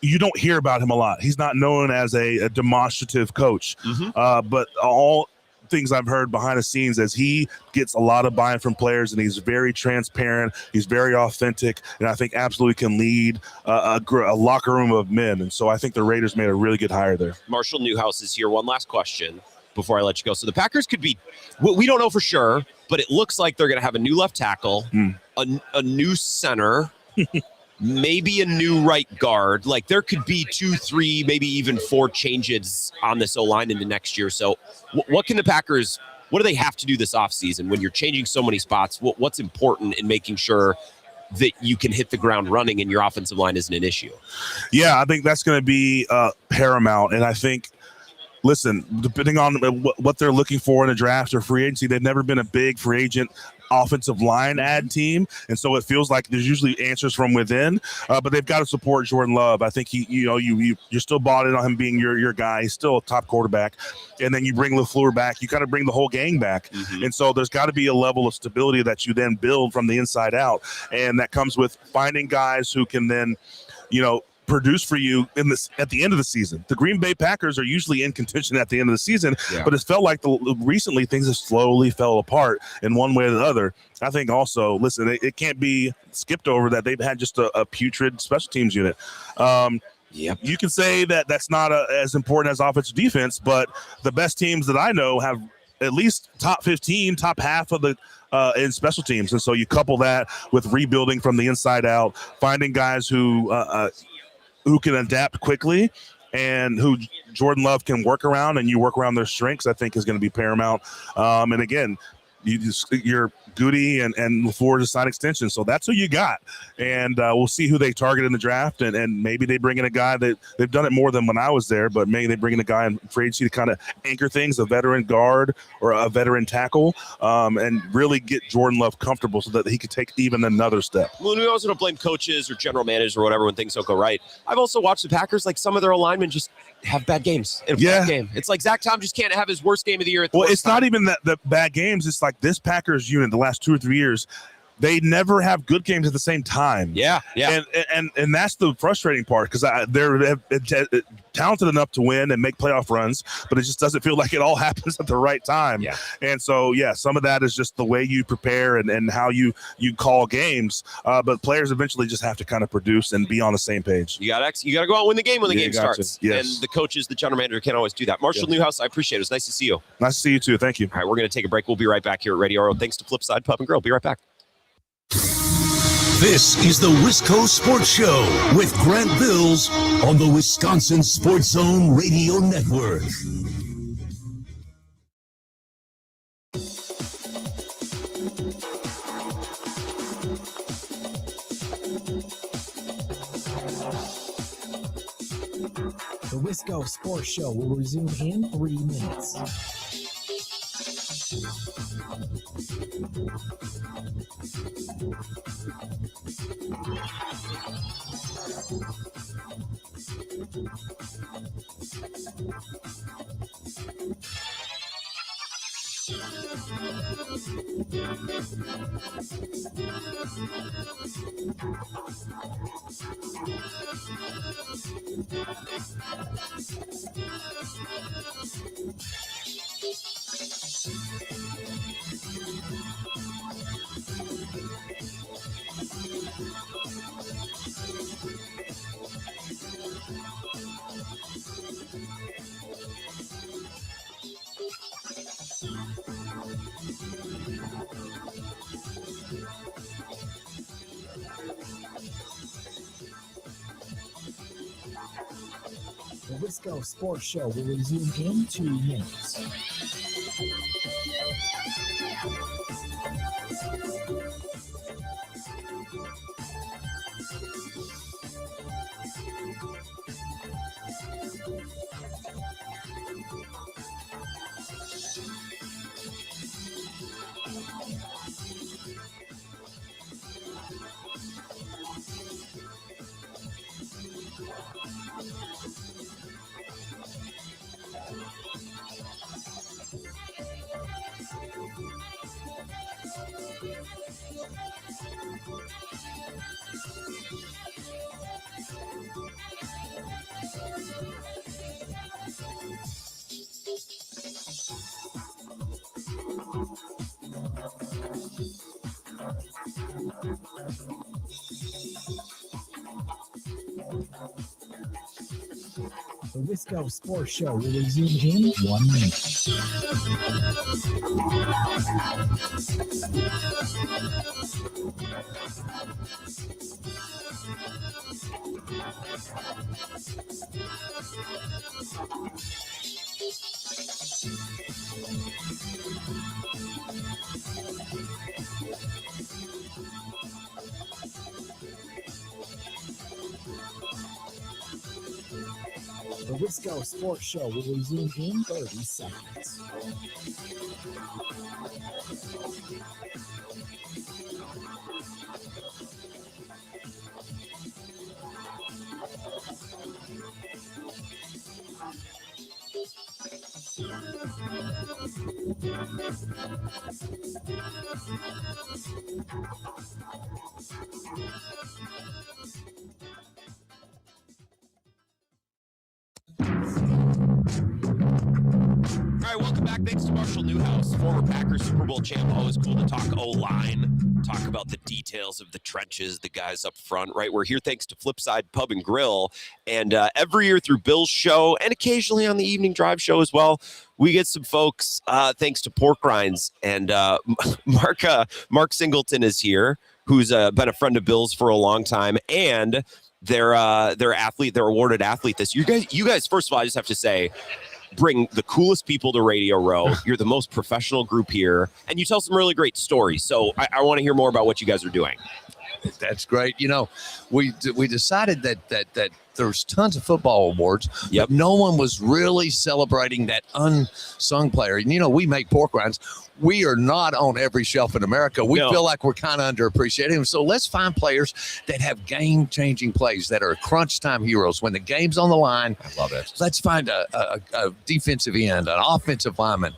you don't hear about him a lot. He's not known as a demonstrative coach, but all things I've heard behind the scenes as he gets a lot of buy-in from players, and he's very transparent, he's very authentic, and I think absolutely can lead a locker room of men. And so I think the Raiders made a really good hire there. Marshall Newhouse is here. One last question before I let you go. So the Packers could be, we don't know for sure, but it looks like they're going to have a new left tackle, a new center, maybe a new right guard. Like there could be 2, 3, maybe even 4 changes on this O-line into next year. So what can the Packers, what do they have to do this offseason when you're changing so many spots? What's important in making sure that you can hit the ground running and your offensive line isn't an issue? Yeah, I think that's going to be paramount. And I think, listen, depending on what they're looking for in a draft or free agency, they've never been a big free agent offensive line ad team, and so it feels like there's usually answers from within, but they've got to support Jordan Love. I think you're still bought in on him being your guy. He's still a top quarterback, and then you bring LaFleur back, you got to bring the whole gang back, and so there's got to be a level of stability that you then build from the inside out, and that comes with finding guys who can then produce for you at the end of the season. The Green Bay Packers are usually in contention at the end of the season, but it's felt like recently things have slowly fell apart in one way or the other. I think also, listen, it can't be skipped over that they've had just a putrid special teams unit. You can say that that's not as important as offensive defense, but the best teams that I know have at least top 15, top half of the in special teams. And so you couple that with rebuilding from the inside out, finding guys who can adapt quickly and who Jordan Love can work around, and you work around their strengths, I think is going to be paramount. And again, you're Goody and LaFleur to sign extension. So that's who you got. And we'll see who they target in the draft. And maybe they bring in a guy that they've done it more than when I was there, but maybe they bring in a guy in free agency to kind of anchor things, a veteran guard or a veteran tackle, and really get Jordan Love comfortable so that he could take even another step. Well, we also don't blame coaches or general managers or whatever when things don't go right. I've also watched the Packers, like some of their alignment just have bad games in a bad game. It's like Zach Tom just can't have his worst game of the year. It's not even that the bad games. It's like this Packers unit the last 2 or 3 years, they never have good games at the same time. And that's the frustrating part, because they're talented enough to win and make playoff runs, but it just doesn't feel like it all happens at the right time. And so, some of that is just the way you prepare and how you call games. But players eventually just have to kind of produce and be on the same page. You got to go out and win the game when the game starts. Yes. And the coaches, the general manager, can't always do that. Marshall Newhouse, I appreciate it. It was nice to see you. Nice to see you too. Thank you. All right, we're going to take a break. We'll be right back here at Radio Row. Thanks to Flipside Pub and Grill. Be right back. This is the Wisco Sports Show with Grant Bills on the Wisconsin Sports Zone Radio Network. The Wisco Sports Show will resume in 3 minutes. The Wisco Sports Show will resume in 2 minutes. The Wisco Sports Show will resume in 1 minute. The Wisco Sports Show will resume in 30 seconds. All right, welcome back. Thanks to Marshall Newhouse, former Packers Super Bowl champ. Always cool to talk O-line, talk about the details of the trenches, the guys up front, right? We're here thanks to Flipside Pub and Grill. And every year through Bill's show and occasionally on the evening drive show as well, we get some folks thanks to Pork Rinds. And Mark Singleton is here, who's been a friend of Bill's for a long time. And they're awarded athlete this. You guys, first of all, I just have to say, bring the coolest people to Radio Row. You're the most professional group here, and you tell some really great stories. So I want to hear more about what you guys are doing. That's great. You know, we decided that there's tons of football awards, Yep. but no one was really celebrating that unsung player. And, you know, we make pork rinds. We are not on every shelf in America. We feel like we're kind of underappreciated. So let's find players that have game-changing plays, that are crunch time heroes. When the game's on the line, I love it. let's find a defensive end, an offensive lineman,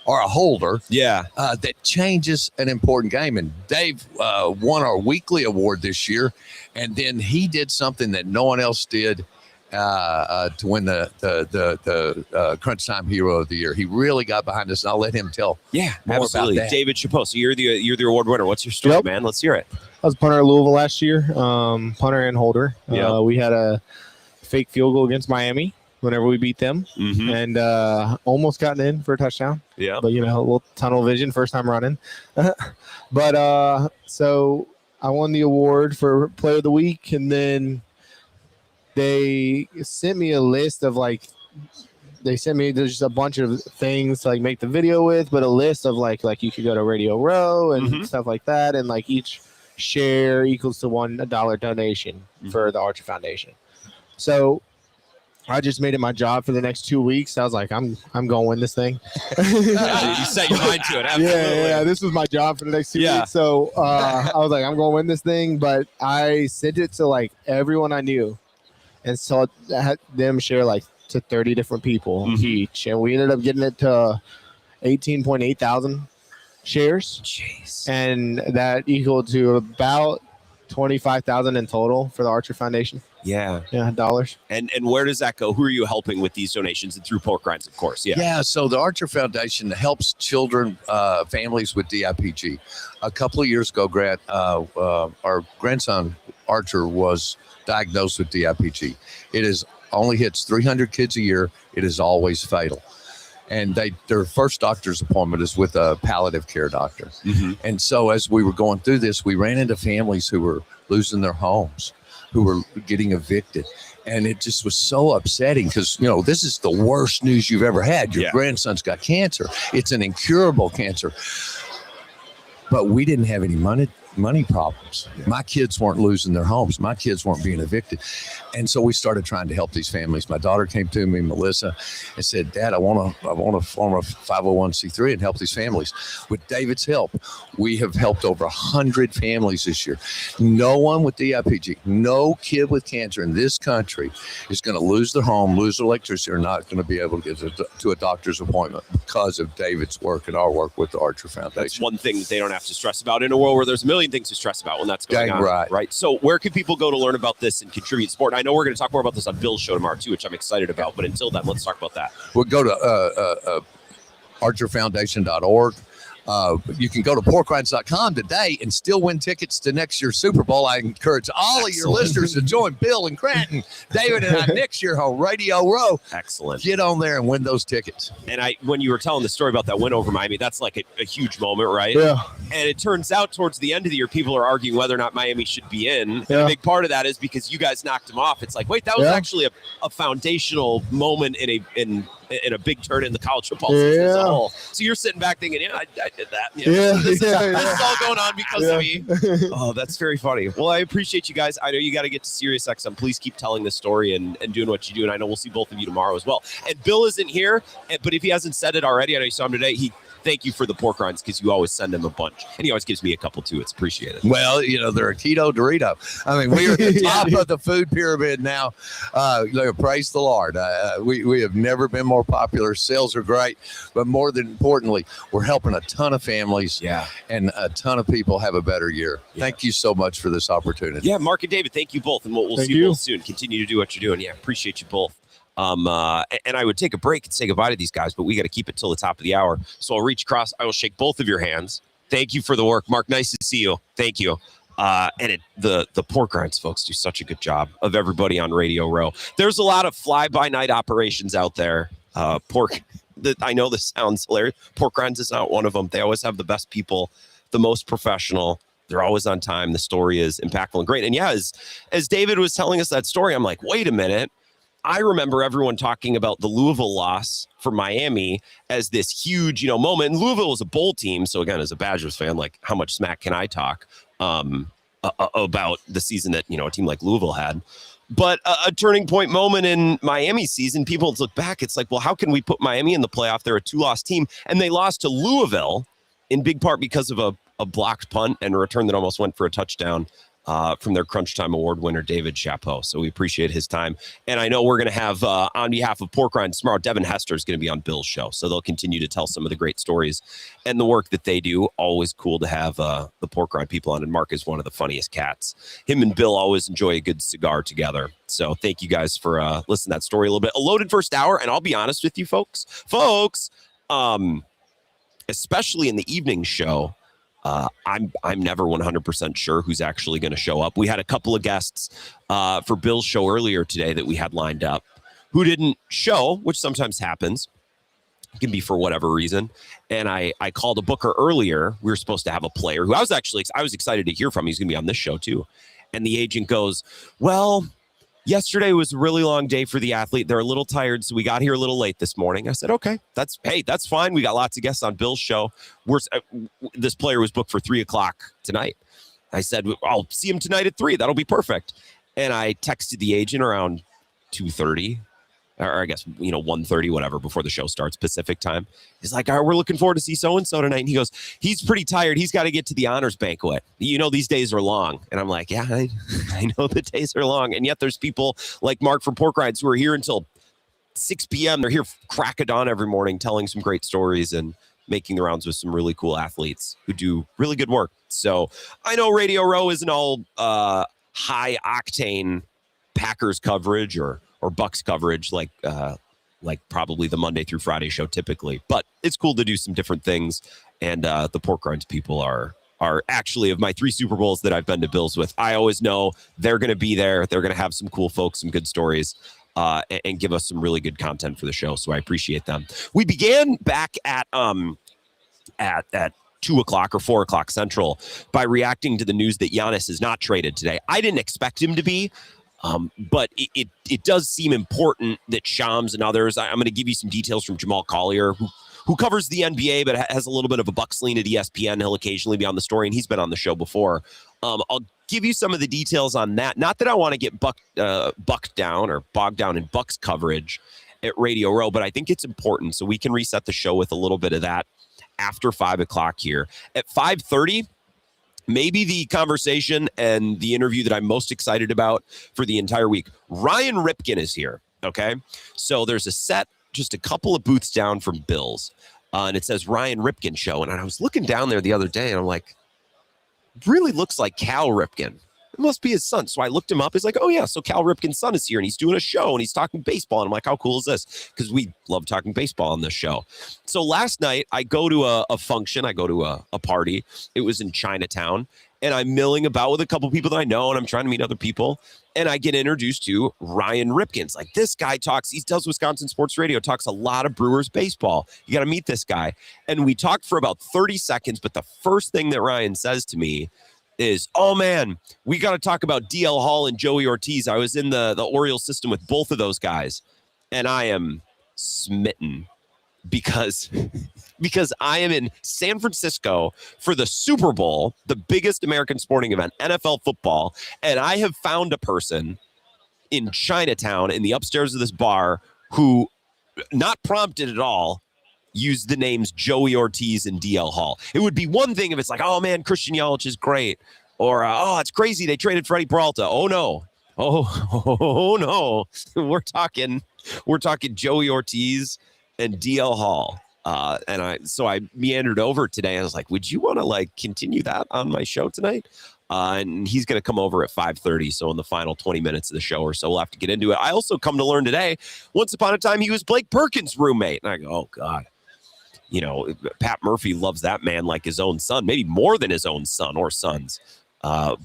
or a holder that changes an important game. And Dave won our weekly award this year, and then he did something that no one else did to win the Crunch Time Hero of the Year. He really got behind us, and I'll let him tell more absolutely. about that. David Chapeau, so you're the award winner. What's your story, man? Let's hear it. I was punter at Louisville last year, punter and holder. We had a fake field goal against Miami whenever we beat them, and almost gotten in for a touchdown. Yeah. But, you know, a little tunnel vision, first time running. But so I won the award for Player of the Week, and then they sent me a list of, like, there's just a bunch of things to, like, make the video with, but a list of, like you could go to Radio Row and stuff like that, and, like, each share equals to $1 donation for the Archer Foundation. So I just made it my job for the next 2 weeks. I was like, I'm going to win this thing. You set your mind to it. Absolutely. Yeah. This was my job for the next 2 weeks. So I was like, I'm going to win this thing. But I sent it to, like, everyone I knew, and so I had them share, like, to 30 different people each, and we ended up getting it to 18.8 thousand shares. Jeez. And that equal to about 25,000 in total for the Archer Foundation. Yeah. Yeah, dollars. And where does that go? Who are you helping with these donations? And through Pork Rinds, of course. Yeah. Yeah, so the Archer Foundation helps children, families with DIPG. A couple of years ago, Grant, our grandson, Archer, was diagnosed with DIPG. It only hits 300 kids a year. It is always fatal. And their first doctor's appointment is with a palliative care doctor. Mm-hmm. And so as we were going through this, we ran into families who were losing their homes, who were getting evicted. And it just was so upsetting because, this is the worst news you've ever had. Your grandson's got cancer. It's an incurable cancer. But we didn't have any money problems. My kids weren't losing their homes. My kids weren't being evicted. And so we started trying to help these families. My daughter came to me, Melissa, and said, Dad, I want to form a 501c3 and help these families. With David's help, we have helped over 100 families this year. No one with DIPG, no kid with cancer in this country is going to lose their home, lose their electricity, or not going to be able to get to a doctor's appointment because of David's work and our work with the Archer Foundation. That's one thing that they don't have to stress about in a world where there's a million things to stress about when that's going Dang on. right. So where can people go to learn about this and contribute sport? I know we're going to talk more about this on Bill's show tomorrow too, which I'm excited about. But until then, let's talk about that. We'll go to archerfoundation.org. You can go to porkrinds.com today and still win tickets to next year's Super Bowl. I encourage all of your listeners to join Bill and Cranton, David, and I next year on Radio Row. Excellent. Get on there and win those tickets. And when you were telling the story about that win over Miami, that's like a huge moment, right? Yeah. And it turns out towards the end of the year, people are arguing whether or not Miami should be in. And Yeah. a big part of that is because you guys knocked them off. It's like, wait, that was actually a foundational moment in a big turn in the college football season as a whole. So you're sitting back thinking, I did that. This is all going on because of me. Oh, that's very funny. Well, I appreciate you guys. I know you got to get to Sirius XM. Please keep telling this story and doing what you do. And I know we'll see both of you tomorrow as well. And Bill isn't here, but if he hasn't said it already, I know you saw him today. Thank you for the pork rinds because you always send him a bunch. And he always gives me a couple too. It's appreciated. Well, they're a keto Dorito. I mean, we're at the top of the food pyramid now. Praise the Lord. We have never been more popular. Sales are great. But more than importantly, we're helping a ton of families. Yeah. And a ton of people have a better year. Yeah. Thank you so much for this opportunity. Yeah, Mark and David, thank you both. And we'll see you both soon. Continue to do what you're doing. Yeah, appreciate you both. And I would take a break and say goodbye to these guys, but we got to keep it till the top of the hour. So I'll reach across. I will shake both of your hands. Thank you for the work, Mark. Nice to see you. Thank you. The pork rinds folks do such a good job of everybody on Radio Row. There's a lot of fly-by-night operations out there. I know this sounds hilarious. Pork rinds is not one of them. They always have the best people, the most professional. They're always on time. The story is impactful and great. And yeah, as David was telling us that story, I'm like, wait a minute. I remember everyone talking about the Louisville loss for Miami as this huge, moment. And Louisville was a bowl team. So again, as a Badgers fan, like how much smack can I talk about the season that, a team like Louisville had? But a turning point moment in Miami's season, people look back. It's like, well, how can we put Miami in the playoff? They're a 2-loss team. And they lost to Louisville in big part because of a blocked punt and a return that almost went for a touchdown. From their Crunch Time Award winner, David Chapeau. So we appreciate his time. And I know we're going to have, on behalf of Pork Rinds tomorrow, Devin Hester is going to be on Bill's show. So they'll continue to tell some of the great stories and the work that they do. Always cool to have the Pork Rind people on. And Mark is one of the funniest cats. Him and Bill always enjoy a good cigar together. So thank you guys for listening to that story a little bit. A loaded first hour. And I'll be honest with you, folks, especially in the evening show, I'm never 100% sure who's actually going to show up. We had a couple of guests for Bill's show earlier today that we had lined up who didn't show, which sometimes happens. It can be for whatever reason. And I called a booker earlier. We were supposed to have a player who I was excited to hear from. He's going to be on this show too. And the agent goes, well, yesterday was a really long day for the athlete. They're a little tired, so we got here a little late this morning. I said, okay, that's fine. We got lots of guests on Bill's show. This player was booked for 3:00 tonight. I said, I'll see him tonight at 3:00. That'll be perfect. And I texted the agent around 2:30, or I guess, 1:30, whatever, before the show starts, Pacific time. He's like, all right, we're looking forward to see so-and-so tonight. And he goes, he's pretty tired. He's got to get to the honors banquet. These days are long. And I'm like, yeah, I know the days are long. And yet there's people like Mark from Pork Rinds who are here until 6 p.m. They're here crack of dawn every morning telling some great stories. And making the rounds with some really cool athletes who do really good work. So I know Radio Row isn't all high octane Packers coverage or Bucks coverage like probably the Monday through Friday show typically, but it's cool to do some different things. And the Pork Rinds people are actually, of my 3 Super Bowls that I've been to Bills with, I always know they're going to be there. They're going to have some cool folks, some good stories, and give us some really good content for the show. So I appreciate them. We began back at 2 o'clock or 4 o'clock Central by reacting to the news that Giannis is not traded today. I didn't expect him to be, but it does seem important that Shams and others, I'm going to give you some details from Jamal Collier, who covers the NBA, but has a little bit of a Bucks lean at ESPN. He'll occasionally be on the story, and he's been on the show before. I'll give you some of the details on that. Not that I want to get bucked down or bogged down in Bucks coverage at Radio Row, but I think it's important, so we can reset the show with a little bit of that after 5 o'clock here. At 5:30, maybe the conversation and the interview that I'm most excited about for the entire week. Ryan Ripken is here, okay? So there's a set just a couple of booths down from Bills, and it says Ryan Ripken Show. And I was looking down there the other day, and I'm like, really looks like Cal Ripken. It must be his son. So I looked him up. He's like, oh, yeah, so Cal Ripken's son is here, and he's doing a show, and he's talking baseball. And I'm like, how cool is this? Because we love talking baseball on this show. So last night, I go to a function. I go to a party. It was in Chinatown, and I'm milling about with a couple people that I know, and I'm trying to meet other people. And I get introduced to Ryan Ripken. It's like, this guy he does Wisconsin Sports Radio, talks a lot of Brewers baseball. You got to meet this guy. And we talked for about 30 seconds, but the first thing that Ryan says to me is, oh man, we got to talk about DL Hall and Joey Ortiz. I was in the Orioles system with both of those guys. And I am smitten because I am in San Francisco for the Super Bowl, the biggest American sporting event, NFL football, and I have found a person in Chinatown in the upstairs of this bar who, not prompted at all, used the names Joey Ortiz and DL Hall. It would be one thing if it's like, oh man, Christian Yelich is great, or oh, it's crazy they traded Freddie Peralta. Oh no. Oh no. We're talking Joey Ortiz and DL Hall. So I meandered over today. I was like, would you want to continue that on my show tonight? And he's going to come over at 5:30. So in the final 20 minutes of the show or so, we'll have to get into it. I also come to learn today, once upon a time, he was Blake Perkins' roommate. And I go, oh God, Pat Murphy loves that man like his own son, maybe more than his own son or sons.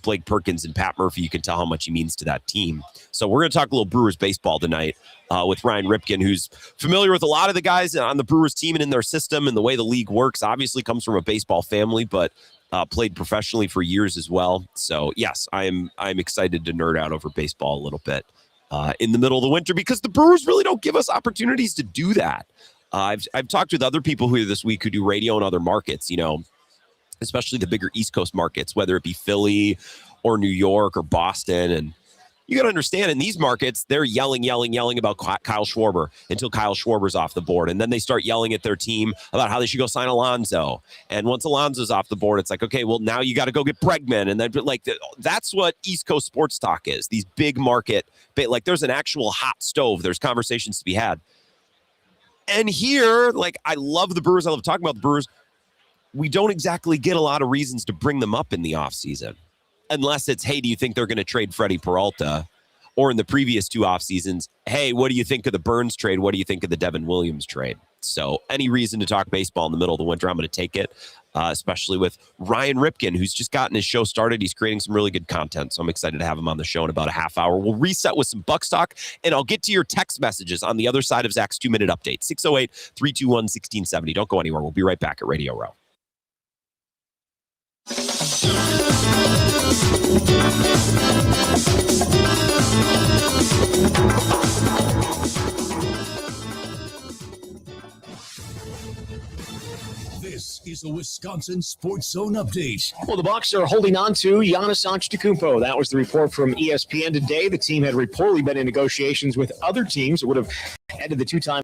Blake Perkins and Pat Murphy, you can tell how much he means to that team. So we're going to talk a little Brewers baseball tonight with Ryan Ripken, who's familiar with a lot of the guys on the Brewers team and in their system and the way the league works. Obviously comes from a baseball family, but played professionally for years as well. So yes, I'm excited to nerd out over baseball a little bit in the middle of the winter, because the Brewers really don't give us opportunities to do that. I've talked with other people here this week who do radio in other markets, especially the bigger East Coast markets, whether it be Philly or New York or Boston. And you got to understand, in these markets, they're yelling about Kyle Schwarber until Kyle Schwarber's off the board. And then they start yelling at their team about how they should go sign Alonso. And once Alonso's off the board, it's like, okay, well, now you got to go get Bregman. And then that's what East Coast sports talk is. These big market, there's an actual hot stove. There's conversations to be had. And here, I love the Brewers. I love talking about the Brewers. We don't exactly get a lot of reasons to bring them up in the offseason. Unless it's, hey, do you think they're going to trade Freddie Peralta? Or in the previous 2 off seasons, hey, what do you think of the Burns trade? What do you think of the Devin Williams trade? So any reason to talk baseball in the middle of the winter, I'm going to take it, especially with Ryan Ripken, who's just gotten his show started. He's creating some really good content, so I'm excited to have him on the show in about a half hour. We'll reset with some Bucks talk, and I'll get to your text messages on the other side of Zach's 2-minute update, 608-321-1670. Don't go anywhere. We'll be right back at Radio Row. This is a Wisconsin Sports Zone update. Well, the Bucks are holding on to Giannis Antetokounmpo. That was the report from ESPN today. The team had reportedly been in negotiations with other teams that would have ended the two-time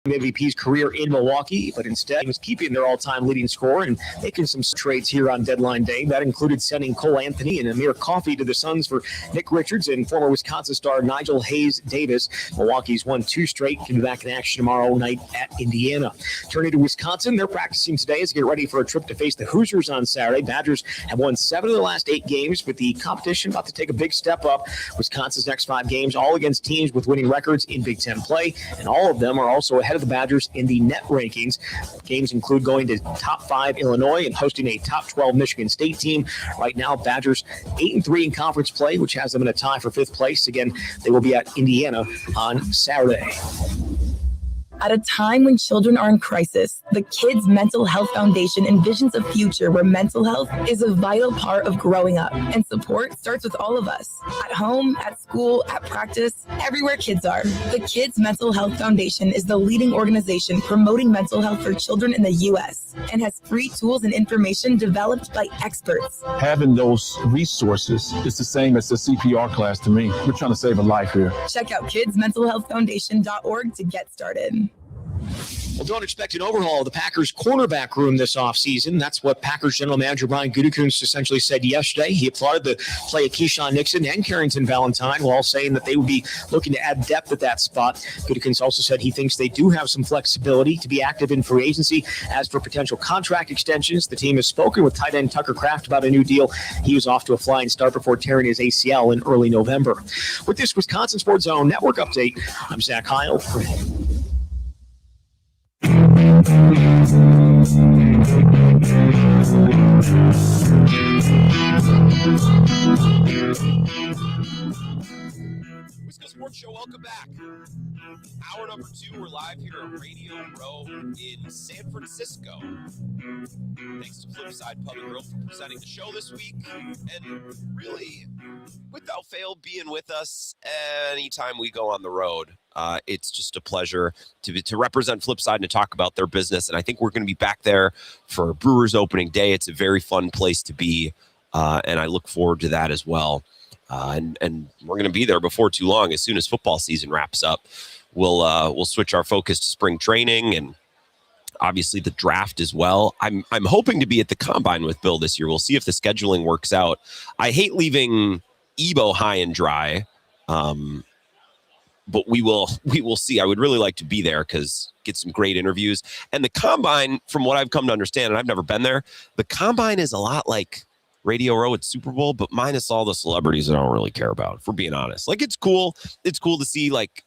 MVP's career in Milwaukee, but instead he was keeping their all-time leading scorer and making some trades here on deadline day. That included sending Cole Anthony and Amir Coffey to the Suns for Nick Richards and former Wisconsin star Nigel Hayes-Davis. Milwaukee's won 2 straight, can be back in action tomorrow night at Indiana. Turning to Wisconsin, they're practicing today as they get ready for a trip to face the Hoosiers on Saturday. Badgers have won 7 of the last 8 games, with the competition about to take a big step up. Wisconsin's next 5 games, all against teams with winning records in Big Ten play, and all of them are also ahead of the Badgers in the net rankings. Games include going to top 5 Illinois and hosting a top 12 Michigan State team. Right now, Badgers 8-3 in conference play, which has them in a tie for 5th place. Again, they will be at Indiana on Saturday. At a time when children are in crisis, the Kids Mental Health Foundation envisions a future where mental health is a vital part of growing up, and support starts with all of us. At home, at school, at practice, everywhere kids are. The Kids Mental Health Foundation is the leading organization promoting mental health for children in the U.S. and has free tools and information developed by experts. Having those resources is the same as a CPR class to me. We're trying to save a life here. Check out kidsmentalhealthfoundation.org to get started. Well, don't expect an overhaul of the Packers cornerback room this offseason. That's what Packers general manager Brian Gutekunst essentially said yesterday. He applauded the play of Keyshawn Nixon and Carrington Valentine, while saying that they would be looking to add depth at that spot. Gutekunst also said he thinks they do have some flexibility to be active in free agency. As for potential contract extensions, the team has spoken with tight end Tucker Kraft about a new deal. He was off to a flying start before tearing his ACL in early November. With this Wisconsin Sports Zone Network update, I'm Zach Heil. Wisco Sports Show, welcome back. Hour number 2, we're live here at Radio Row in San Francisco. Thanks to Flipside Pub and Grill for presenting the show this week, and really, without fail, being with us anytime we go on the road. It's just a pleasure to represent Flipside and to talk about their business. And I think we're going to be back there for Brewers opening day. It's a very fun place to be, and I look forward to that as well. And we're going to be there before too long. As soon as football season wraps up, we'll switch our focus to spring training and obviously the draft as well. I'm hoping to be at the Combine with Bill this year. We'll see if the scheduling works out. I hate leaving Ebo high and dry. But we will see. I would really like to be there because get some great interviews. And the Combine, from what I've come to understand, and I've never been there, the Combine is a lot like Radio Row at Super Bowl, but minus all the celebrities that I don't really care about, if we're being honest. Like, it's cool. It's cool to see, like,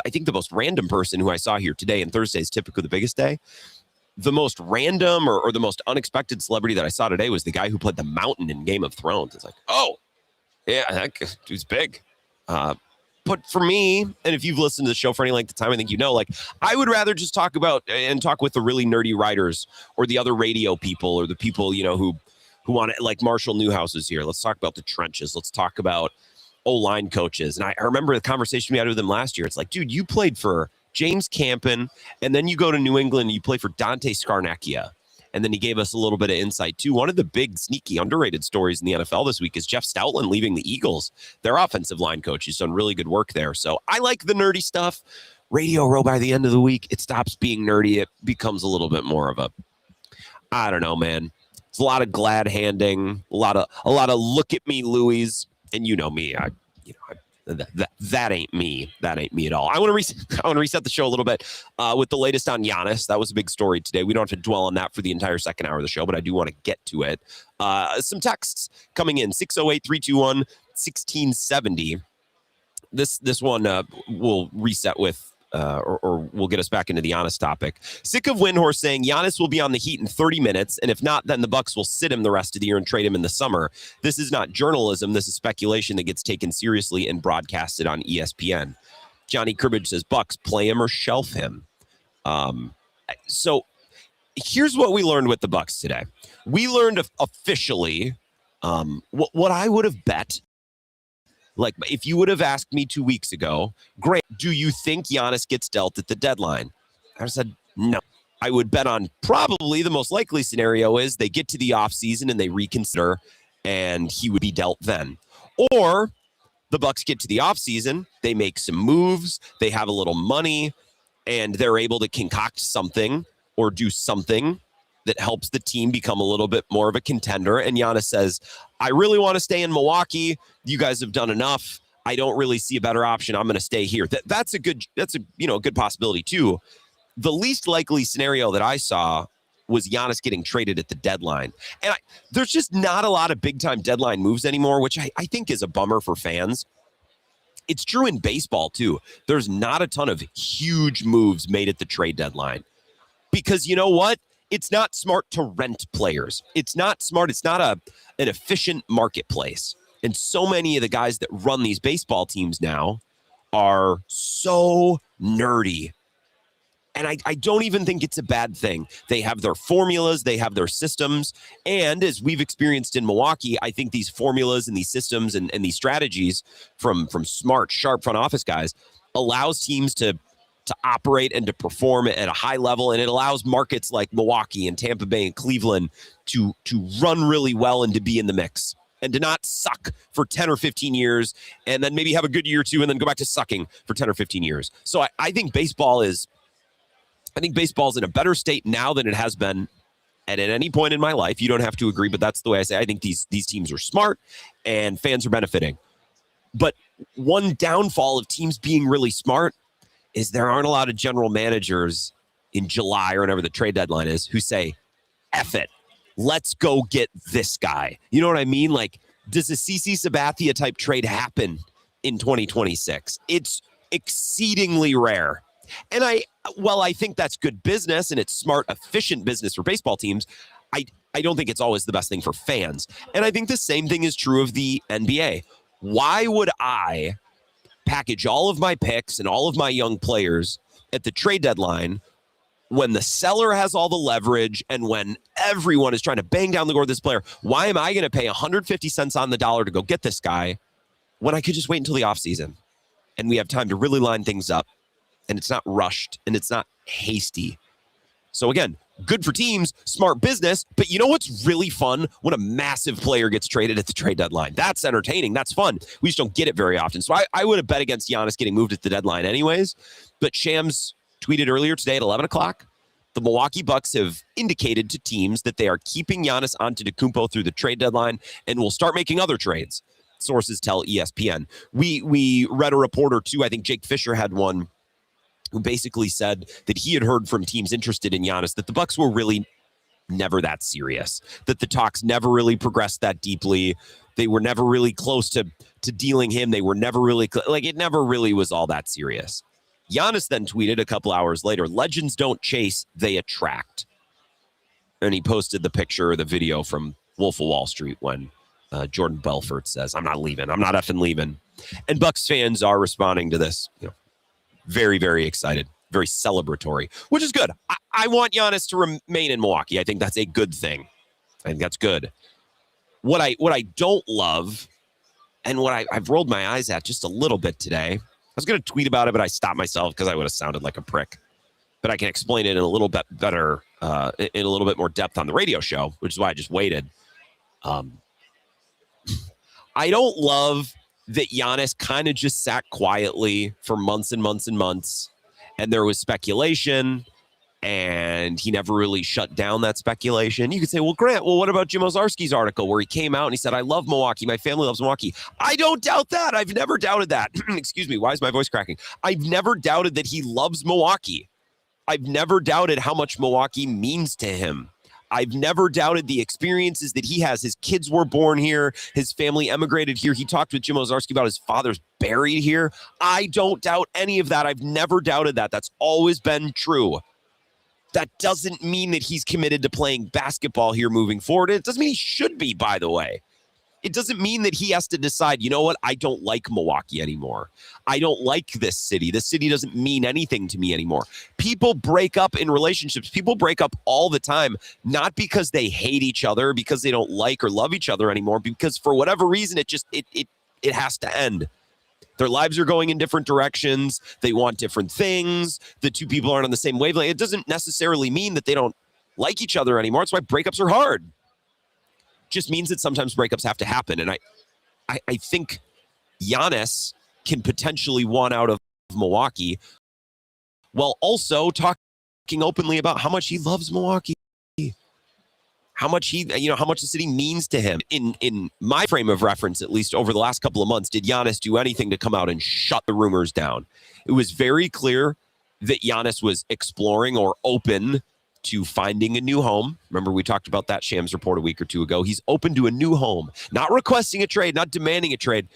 I think the most random person who I saw here today, and Thursday is typically the biggest day. The most random or the most unexpected celebrity that I saw today was the guy who played the Mountain in Game of Thrones. It's like, oh, yeah, that dude's big. But for me, and if you've listened to the show for any length of time, I think you know, like, I would rather just talk with the really nerdy writers or the other radio people or the people, you know, who want to, like Marshall Newhouse is here. Let's talk about the trenches. Let's talk about O-line coaches. And I remember the conversation we had with him last year. It's like, dude, you played for James Campen, and then you go to New England and you play for Dante Scarnecchia. And then he gave us a little bit of insight, too. One of the big, sneaky, underrated stories in the NFL this week is Jeff Stoutland leaving the Eagles. Their offensive line coach. He's done really good work there. So I like the nerdy stuff. Radio Row, by the end of the week, it stops being nerdy. It becomes a little bit more of a, I don't know, man. It's a lot of glad handing, a lot of look at me, Louis. And you know me, that ain't me. That ain't me at all. I want to reset the show a little bit with the latest on Giannis. That was a big story today. We don't have to dwell on that for the entire second hour of the show, but I do want to get to it. Some texts coming in, 608-321-1670. This one will reset with or we'll get us back into the Giannis topic. Sick of Windhorse saying Giannis will be on the Heat in 30 minutes, and if not, then the Bucks will sit him the rest of the year and trade him in the summer. This is not journalism. This is speculation that gets taken seriously and broadcasted on ESPN. Johnny Cribbage says, Bucks, play him or shelf him. So here's what we learned with the Bucks today. We learned officially what I would have bet. Like, if you would have asked me 2 weeks ago, great, do you think Giannis gets dealt at the deadline? I said, no. I would bet on probably the most likely scenario is they get to the offseason and they reconsider and he would be dealt then. Or the Bucks get to the offseason, they make some moves, they have a little money, and they're able to concoct something or do something that helps the team become a little bit more of a contender. And Giannis says, I really want to stay in Milwaukee. You guys have done enough. I don't really see a better option. I'm going to stay here. That's a good possibility too. The least likely scenario that I saw was Giannis getting traded at the deadline. And there's just not a lot of big time deadline moves anymore, which I think is a bummer for fans. It's true in baseball too. There's not a ton of huge moves made at the trade deadline because you know what? It's not smart to rent players. It's not smart. It's not an efficient marketplace. And so many of the guys that run these baseball teams now are so nerdy. And I don't even think it's a bad thing. They have their formulas, they have their systems. And as we've experienced in Milwaukee, I think these formulas and these systems and these strategies from smart, sharp front office guys allows teams to operate and to perform at a high level. And it allows markets like Milwaukee and Tampa Bay and Cleveland to run really well and to be in the mix and to not suck for 10 or 15 years and then maybe have a good year or two and then go back to sucking for 10 or 15 years. So I think baseball is in a better state now than it has been at any point in my life. You don't have to agree, but that's the way I say. I think these teams are smart and fans are benefiting. But one downfall of teams being really smart is there aren't a lot of general managers in July or whenever the trade deadline is who say, F it, let's go get this guy. You know what I mean? Like, does a CC Sabathia type trade happen in 2026? It's exceedingly rare. And I think that's good business and it's smart, efficient business for baseball teams. I don't think it's always the best thing for fans. And I think the same thing is true of the NBA. Why would I package all of my picks and all of my young players at the trade deadline when the seller has all the leverage and when everyone is trying to bang down the door of this player? Why am I going to pay 150 cents on the dollar to go get this guy when I could just wait until the offseason and we have time to really line things up and it's not rushed and it's not hasty? So again, good for teams, smart business, but you know what's really fun? When a massive player gets traded at the trade deadline. That's entertaining. That's fun. We just don't get it very often. So I would have bet against Giannis getting moved at the deadline anyways. But Shams tweeted earlier today at 11 o'clock, the Milwaukee Bucks have indicated to teams that they are keeping Giannis Antetokounmpo through the trade deadline and will start making other trades. Sources tell ESPN. We read a report or two. I think Jake Fisher had one who basically said that he had heard from teams interested in Giannis that the Bucks were really never that serious, that the talks never really progressed that deeply. They were never really close to dealing him. They were never really, it never really was all that serious. Giannis then tweeted a couple hours later, legends don't chase, they attract. And he posted the picture or the video from Wolf of Wall Street when Jordan Belfort says, I'm not leaving. I'm not effing leaving. And Bucks fans are responding to this, very, very excited, very celebratory, which is good. I want Giannis to remain in Milwaukee. I think that's a good thing. I think that's good. What I don't love, and what I've rolled my eyes at just a little bit today, I was going to tweet about it, but I stopped myself because I would have sounded like a prick. But I can explain it in a little bit better, in a little bit more depth on the radio show, which is why I just waited. I don't love that Giannis kind of just sat quietly for months and months and months. And there was speculation, and he never really shut down that speculation. You could say, well, Grant, what about Jim Ozarski's article where he came out and he said, I love Milwaukee. My family loves Milwaukee. I don't doubt that. I've never doubted that. Excuse me. Why is my voice cracking? I've never doubted that he loves Milwaukee. I've never doubted how much Milwaukee means to him. I've never doubted the experiences that he has. His kids were born here. His family emigrated here. He talked with Jim Ozarski about his father's buried here. I don't doubt any of that. I've never doubted that. That's always been true. That doesn't mean that he's committed to playing basketball here moving forward. It doesn't mean he should be, by the way. It doesn't mean that he has to decide, you know what, I don't like Milwaukee anymore. I don't like this city. This city doesn't mean anything to me anymore. People break up in relationships. People break up all the time, not because they hate each other, because they don't like or love each other anymore, because for whatever reason, it has to end. Their lives are going in different directions. They want different things. The two people aren't on the same wavelength. It doesn't necessarily mean that they don't like each other anymore. That's why breakups are hard. Just means that sometimes breakups have to happen. And I think Giannis can potentially want out of Milwaukee while also talking openly about how much he loves Milwaukee. How much how much the city means to him. In my frame of reference, at least over the last couple of months, did Giannis do anything to come out and shut the rumors down? It was very clear that Giannis was exploring or open to finding a new home. Remember, we talked about that Shams report a week or two ago. He's open to a new home, not requesting a trade, not demanding a trade,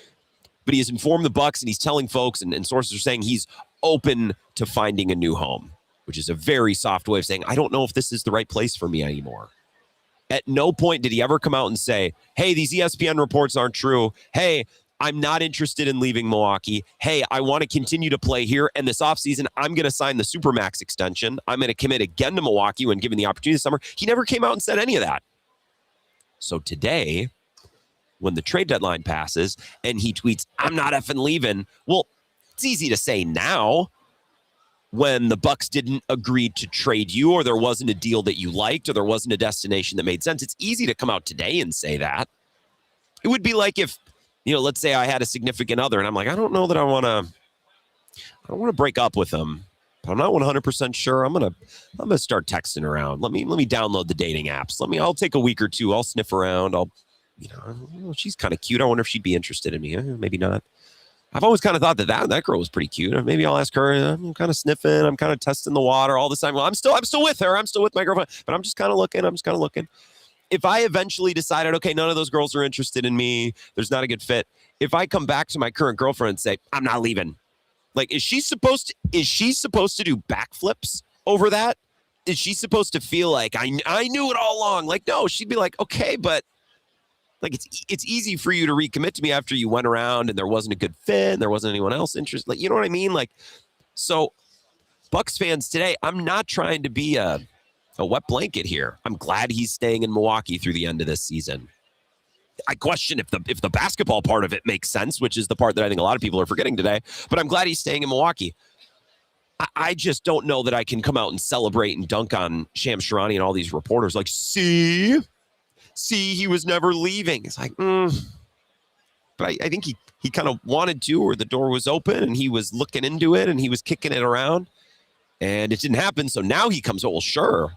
but he has informed the Bucks and he's telling folks, and sources are saying he's open to finding a new home, which is a very soft way of saying, I don't know if this is the right place for me anymore. At no point did he ever come out and say, hey, these ESPN reports aren't true. Hey, I'm not interested in leaving Milwaukee. Hey, I want to continue to play here. And this offseason, I'm going to sign the Supermax extension. I'm going to commit again to Milwaukee when given the opportunity this summer. He never came out and said any of that. So today, when the trade deadline passes and he tweets, I'm not effing leaving. Well, it's easy to say now, when the Bucks didn't agree to trade you, or there wasn't a deal that you liked, or there wasn't a destination that made sense. It's easy to come out today and say that. It would be like if, let's say I had a significant other and I'm like, I don't know that I want to break up with them, but I'm not 100% sure. I'm going to start texting around. Let me download the dating apps. I'll take a week or two. I'll sniff around. She's kind of cute. I wonder if she'd be interested in me. Maybe not. I've always kind of thought that girl was pretty cute. Maybe I'll ask her. I'm kind of sniffing. I'm kind of testing the water all the time. Well, I'm still with her. I'm still with my girlfriend, but I'm just kind of looking. If I eventually decided, okay, none of those girls are interested in me, there's not a good fit. If I come back to my current girlfriend and say, I'm not leaving, like, is she supposed to do backflips over that? Is she supposed to feel like I knew it all along? Like, no, she'd be like, okay, but like, it's easy for you to recommit to me after you went around and there wasn't a good fit and there wasn't anyone else interested. Like, you know what I mean? Like, so Bucks fans today, I'm not trying to be a wet blanket here. I'm glad he's staying in Milwaukee through the end of this season. I question if the basketball part of it makes sense, which is the part that I think a lot of people are forgetting today, but I'm glad he's staying in Milwaukee. I just don't know that I can come out and celebrate and dunk on Shams Charania and all these reporters like, see, he was never leaving. It's like, but I think he kind of wanted to, or the door was open and he was looking into it and he was kicking it around and it didn't happen. So now he comes, well, sure.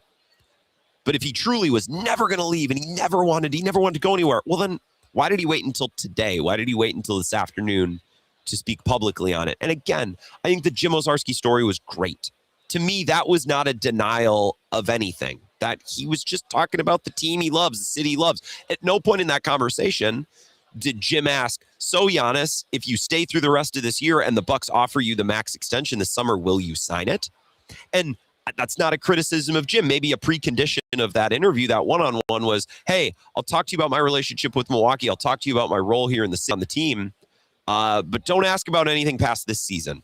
But if he truly was never going to leave and he never wanted to go anywhere, well, then why did he wait until today? Why did he wait until this afternoon to speak publicly on it? And again, I think the Jim Owczarski story was great. To me, that was not a denial of anything. That he was just talking about the team he loves, the city he loves. At no point in that conversation did Jim ask, so Giannis, if you stay through the rest of this year and the Bucks offer you the max extension this summer, will you sign it? And that's not a criticism of Jim. Maybe a precondition of that interview, that one-on-one was, hey, I'll talk to you about my relationship with Milwaukee. I'll talk to you about my role here on the team. But don't ask about anything past this season.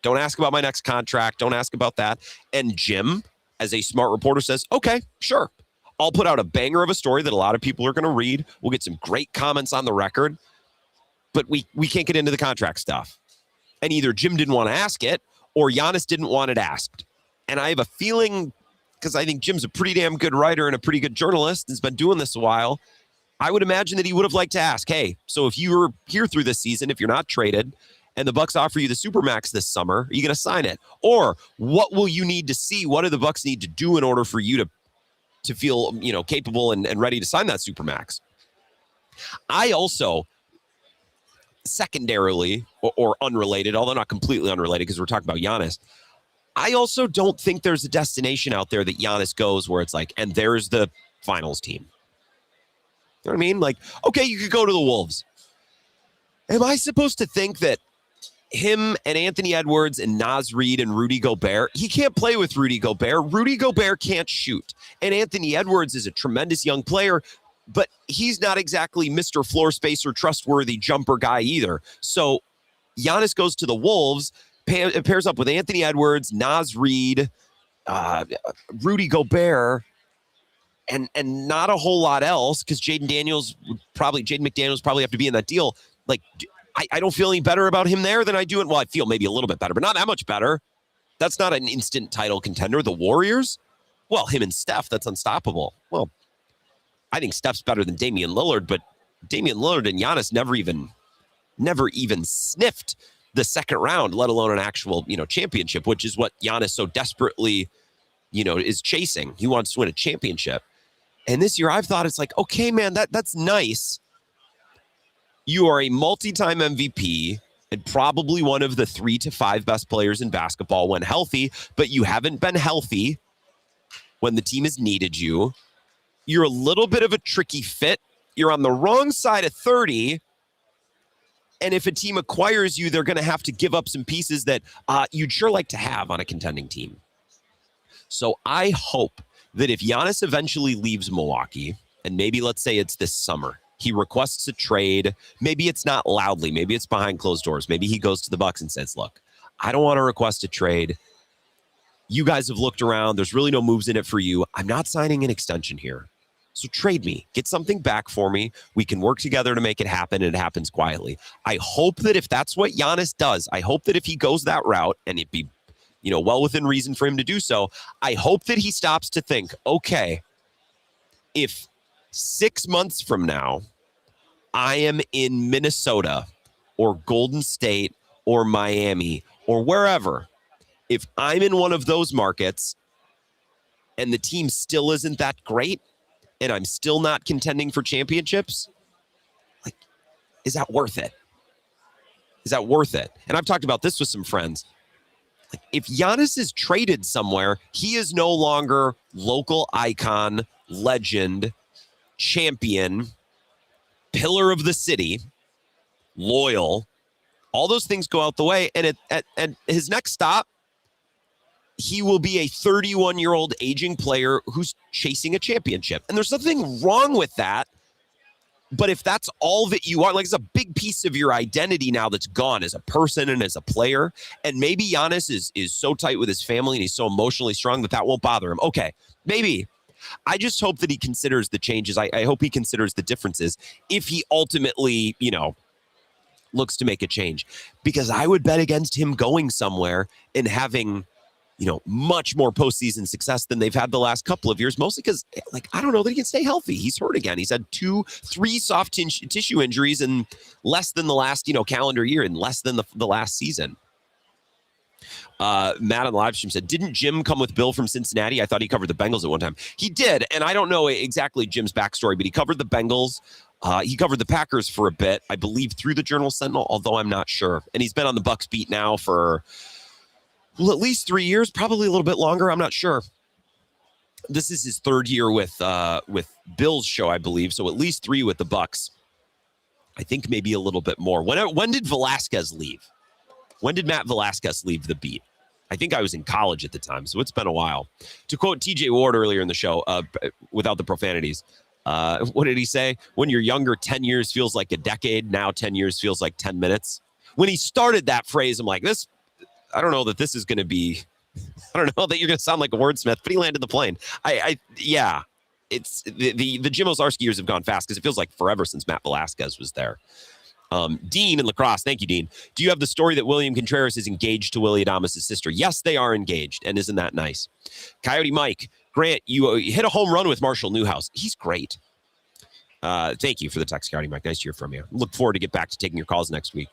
Don't ask about my next contract. Don't ask about that. And Jim, as a smart reporter, says, okay, sure. I'll put out a banger of a story that a lot of people are going to read. We'll get some great comments on the record, but we can't get into the contract stuff. And either Jim didn't want to ask it or Giannis didn't want it asked. And I have a feeling, because I think Jim's a pretty damn good writer and a pretty good journalist and has been doing this a while, I would imagine that he would have liked to ask, hey, so if you were here through this season, if you're not traded and the Bucks offer you the Supermax this summer, are you going to sign it? Or what will you need to see? What do the Bucks need to do in order for you to feel, capable and ready to sign that Supermax? I also, secondarily or unrelated, although not completely unrelated because we're talking about Giannis, I also don't think there's a destination out there that Giannis goes where it's like, and there's the finals team. You know what I mean? Like, okay, you could go to the Wolves. Am I supposed to think that him and Anthony Edwards and Naz Reid and Rudy Gobert, he can't play with Rudy Gobert. Rudy Gobert can't shoot. And Anthony Edwards is a tremendous young player, but he's not exactly Mr. Floor Spacer, trustworthy jumper guy either. So Giannis goes to the Wolves, pairs up with Anthony Edwards, Naz Reid, Rudy Gobert, and not a whole lot else because Jaden McDaniels probably have to be in that deal. Like, I don't feel any better about him there than I do. Well, I feel maybe a little bit better, but not that much better. That's not an instant title contender. The Warriors, well, him and Steph, that's unstoppable. Well, I think Steph's better than Damian Lillard, but Damian Lillard and Giannis never even sniffed the second round, let alone an actual, championship, which is what Giannis so desperately, is chasing. He wants to win a championship. And this year I've thought it's like, okay, man, that's nice. You are a multi-time MVP and probably one of the 3 to 5 best players in basketball when healthy, but you haven't been healthy when the team has needed you. You're a little bit of a tricky fit. You're on the wrong side of 30. And if a team acquires you, they're going to have to give up some pieces that you'd sure like to have on a contending team. So I hope that if Giannis eventually leaves Milwaukee, and maybe let's say it's this summer, he requests a trade. Maybe it's not loudly. Maybe it's behind closed doors. Maybe he goes to the Bucks and says, look, I don't want to request a trade. You guys have looked around. There's really no moves in it for you. I'm not signing an extension here. So trade me. Get something back for me. We can work together to make it happen, and it happens quietly. I hope that if that's what Giannis does, I hope that if he goes that route, and it'd be, well within reason for him to do so, I hope that he stops to think, okay, if 6 months from now, I am in Minnesota or Golden State or Miami or wherever, if I'm in one of those markets and the team still isn't that great and I'm still not contending for championships, like, is that worth it? Is that worth it? And I've talked about this with some friends. Like, if Giannis is traded somewhere, he is no longer local icon, legend, champion, pillar of the city, loyal. All those things go out the way. And at his next stop, he will be a 31-year-old aging player who's chasing a championship. And there's nothing wrong with that. But if that's all that you are, like, it's a big piece of your identity now that's gone as a person and as a player. And maybe Giannis is so tight with his family and he's so emotionally strong that won't bother him. Okay, maybe. I just hope that he considers the changes. I hope he considers the differences if he ultimately, looks to make a change. Because I would bet against him going somewhere and having, much more postseason success than they've had the last couple of years, mostly because, I don't know that he can stay healthy. He's hurt again. He's had 3 soft tissue injuries in less than the last, calendar year, and less than the last season. Matt on the live stream said, didn't Jim come with Bill from Cincinnati? I thought he covered the Bengals at one time. He did, and I don't know exactly Jim's backstory, but he covered the Bengals. He covered the Packers for a bit, I believe, through the Journal-Sentinel, although I'm not sure. And he's been on the Bucs beat now for at least 3 years, probably a little bit longer. I'm not sure. This is his 3rd year with Bill's show, I believe, so at least 3 with the Bucs. I think maybe a little bit more. When did Velasquez leave? When did Matt Velasquez leave the beat? I think I was in college at the time, so it's been a while. To quote TJ Ward earlier in the show, without the profanities, what did he say? When you're younger, 10 years feels like a decade. Now 10 years feels like 10 minutes. When he started that phrase, I'm like, I don't know that this is going to be, I don't know that you're going to sound like a wordsmith, but he landed the plane. Yeah, it's the Jim Owczarski years have gone fast because it feels like forever since Matt Velasquez was there. Dean in La Crosse. Thank you, Dean. Do you have the story that William Contreras is engaged to Willie Adames' sister? Yes, they are engaged. And isn't that nice? Coyote Mike. Grant, you hit a home run with Marshall Newhouse. He's great. Thank you for the text, Coyote Mike. Nice to hear from you. Look forward to get back to taking your calls next week.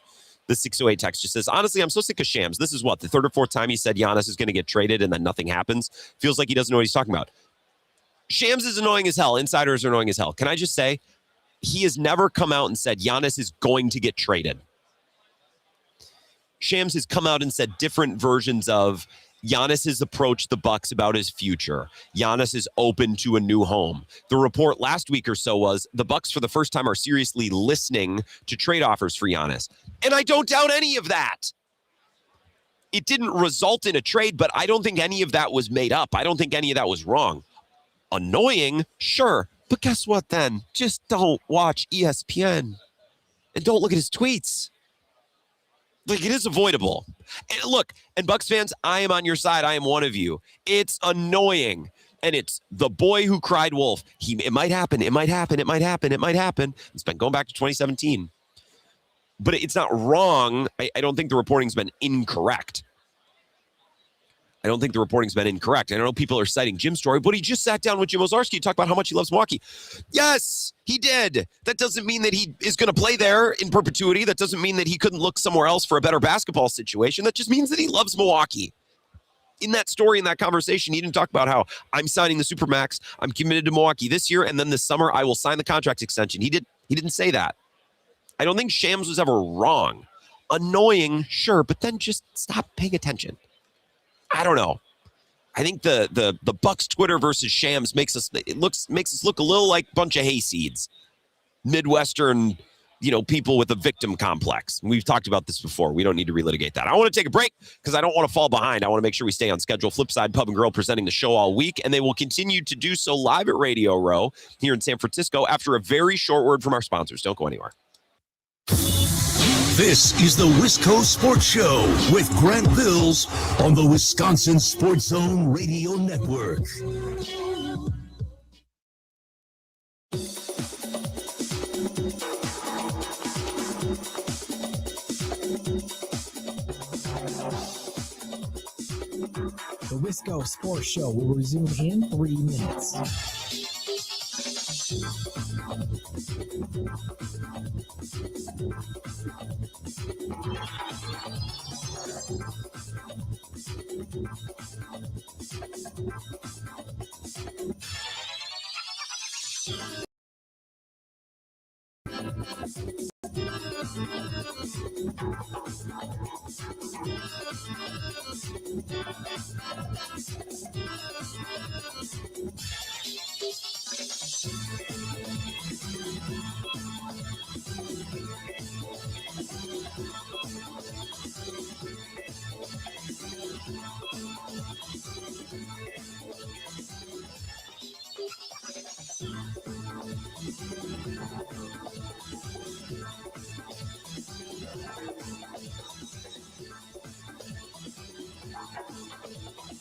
The 608 text just says, honestly, I'm so sick of Shams. This is what, the 3rd or 4th time he said Giannis is going to get traded and then nothing happens. Feels like he doesn't know what he's talking about. Shams is annoying as hell. Insiders are annoying as hell. Can I just say, he has never come out and said Giannis is going to get traded. Shams has come out and said different versions of Giannis has approached the Bucks about his future. Giannis is open to a new home. The report last week or so was the Bucks for the first time are seriously listening to trade offers for Giannis. And I don't doubt any of that. It didn't result in a trade, but I don't think any of that was made up. I don't think any of that was wrong. Annoying, sure. But guess what then? Just don't watch ESPN and don't look at his tweets. Like, it is avoidable. And look, and Bucks fans, I am on your side. I am one of you. It's annoying. And it's the boy who cried wolf. It might happen. It might happen. It might happen. It might happen. It's been going back to 2017. But it's not wrong. I don't think the reporting's been incorrect. I don't think the reporting's been incorrect. I know people are citing Jim's story, but he just sat down with Jim Ozarski to talk about how much he loves Milwaukee. Yes, he did. That doesn't mean that he is going to play there in perpetuity. That doesn't mean that he couldn't look somewhere else for a better basketball situation. That just means that he loves Milwaukee. In that story, in that conversation, he didn't talk about how I'm signing the Supermax. I'm committed to Milwaukee this year, and then this summer I will sign the contract extension. He didn't say that. I don't think Shams was ever wrong. Annoying, sure, but then just stop paying attention. I don't know. I think the Bucks Twitter versus Shams makes us look a little like a bunch of hayseeds. Midwestern, people with a victim complex. We've talked about this before. We don't need to relitigate that. I want to take a break because I don't want to fall behind. I want to make sure we stay on schedule. Flipside Pub and Grill presenting the show all week, and they will continue to do so live at Radio Row here in San Francisco after a very short word from our sponsors. Don't go anywhere. This is the Wisco Sports Show with Grant Bills on the Wisconsin Sports Zone Radio Network. The Wisco Sports Show will resume in 3 minutes.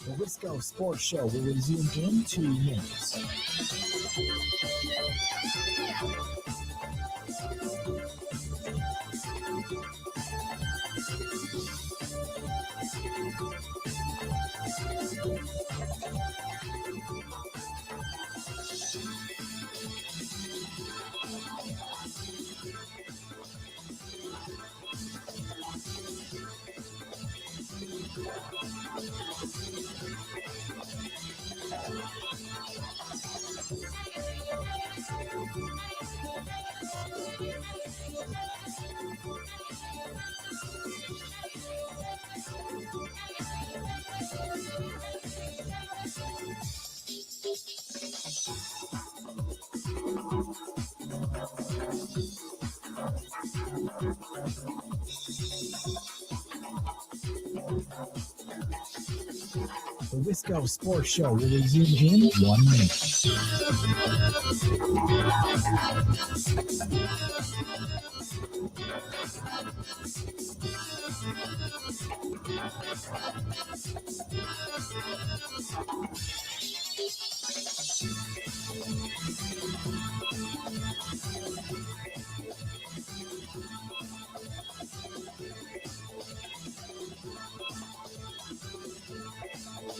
The Wisco Sports Show will resume in 2 minutes. The Wisco Sports Show will resume in 1 minute.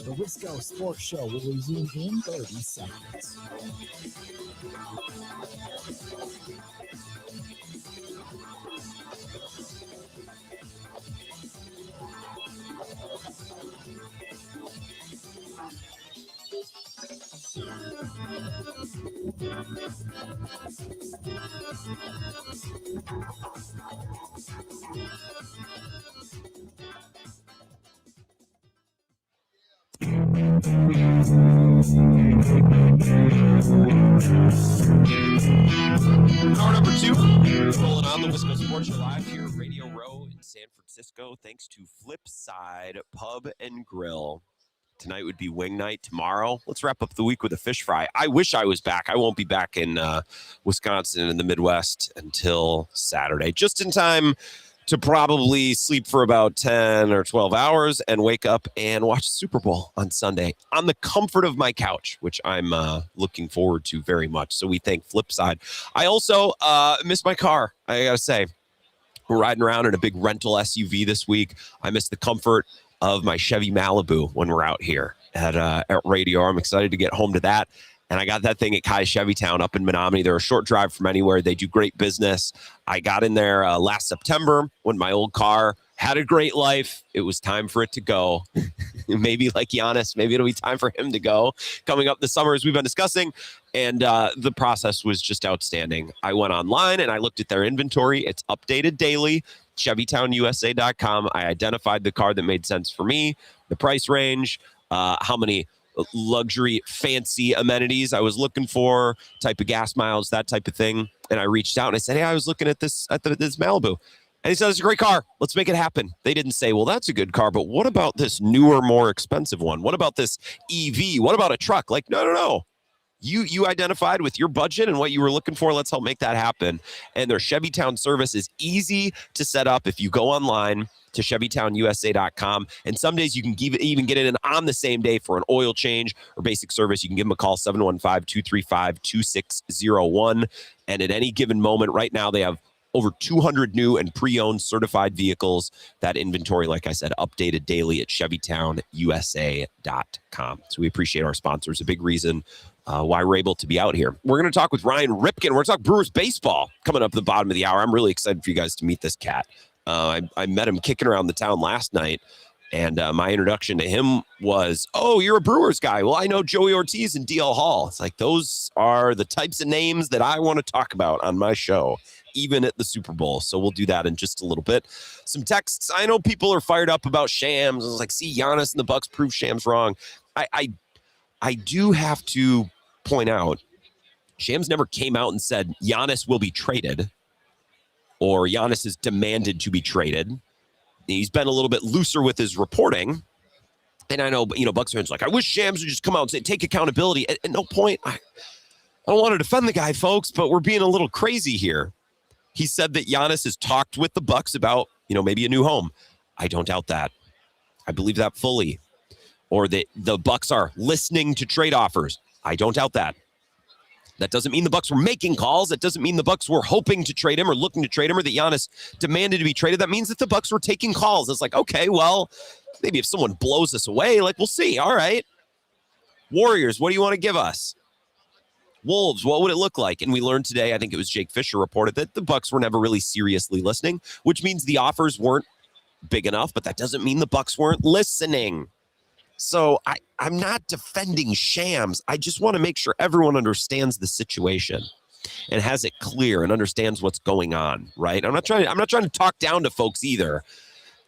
The Wisco Sports Show will resume in 30 seconds. Hour number 2, rolling on the Wisco Sports Show live here at Radio Row in San Francisco. Thanks to Flipside Pub and Grill. Tonight would be wing night. Tomorrow, let's wrap up the week with a fish fry. I wish I was back. I won't be back in Wisconsin in the Midwest until Saturday, just in time to probably sleep for about 10 or 12 hours and wake up and watch the Super Bowl on Sunday on the comfort of my couch, which I'm looking forward to very much. So we thank Flipside. I also miss my car, I got to say. We're riding around in a big rental SUV this week. I miss the comfort of my Chevy Malibu when we're out here at Radio. I'm excited to get home to that. And I got that thing at Kai Chevy Town up in Menominee. They're a short drive from anywhere. They do great business. I got in there last September when my old car had a great life. It was time for it to go. Maybe like Giannis, maybe it'll be time for him to go coming up this summer, as we've been discussing. And the process was just outstanding. I went online and I looked at their inventory. It's updated daily. ChevyTownUSA.com. I identified the car that made sense for me, the price range, how many luxury fancy amenities I was looking for, type of gas miles, that type of thing. And I reached out and I said, hey, I was looking at this Malibu. And he said, it's a great car. Let's make it happen. They didn't say, well, that's a good car, but what about this newer, more expensive one? What about this EV? What about a truck? Like, no. You identified with your budget and what you were looking for. Let's help make that happen. And their ChevyTown service is easy to set up if you go online to ChevyTownUSA.com. And some days you can even get it in on the same day for an oil change or basic service. You can give them a call, 715-235-2601. And at any given moment right now, they have over 200 new and pre-owned certified vehicles. That inventory, like I said, updated daily at ChevyTownUSA.com. So we appreciate our sponsors. A big reason why we're able to be out here. We're going to talk with Ryan Ripken. We're going to talk Brewers baseball coming up at the bottom of the hour. I'm really excited for you guys to meet this cat. I met him kicking around the town last night, and my introduction to him was, oh, you're a Brewers guy. Well, I know Joey Ortiz and DL Hall. It's like, those are the types of names that I want to talk about on my show, even at the Super Bowl. So we'll do that in just a little bit. Some texts. I know people are fired up about Shams. It's like, see, Giannis and the Bucks prove Shams wrong. I do have to point out, Shams never came out and said Giannis will be traded or Giannis is demanded to be traded. He's been a little bit looser with his reporting. And I know, Bucks fans are like, I wish Shams would just come out and say, take accountability. At no point, I don't want to defend the guy, folks, but we're being a little crazy here. He said that Giannis has talked with the Bucks about, maybe a new home. I don't doubt that. I believe that fully. Or that the Bucks are listening to trade offers. I don't doubt that. That doesn't mean the Bucks were making calls. That doesn't mean the Bucks were hoping to trade him or looking to trade him or that Giannis demanded to be traded. That means that the Bucks were taking calls. It's like, okay, well, maybe if someone blows us away, we'll see. All right. Warriors, what do you want to give us? Wolves, what would it look like? And we learned today, I think it was Jake Fisher reported that the Bucks were never really seriously listening, which means the offers weren't big enough, but that doesn't mean the Bucks weren't listening. So I'm not defending Shams. I just want to make sure everyone understands the situation and has it clear and understands what's going on, right? I'm not trying to talk down to folks either.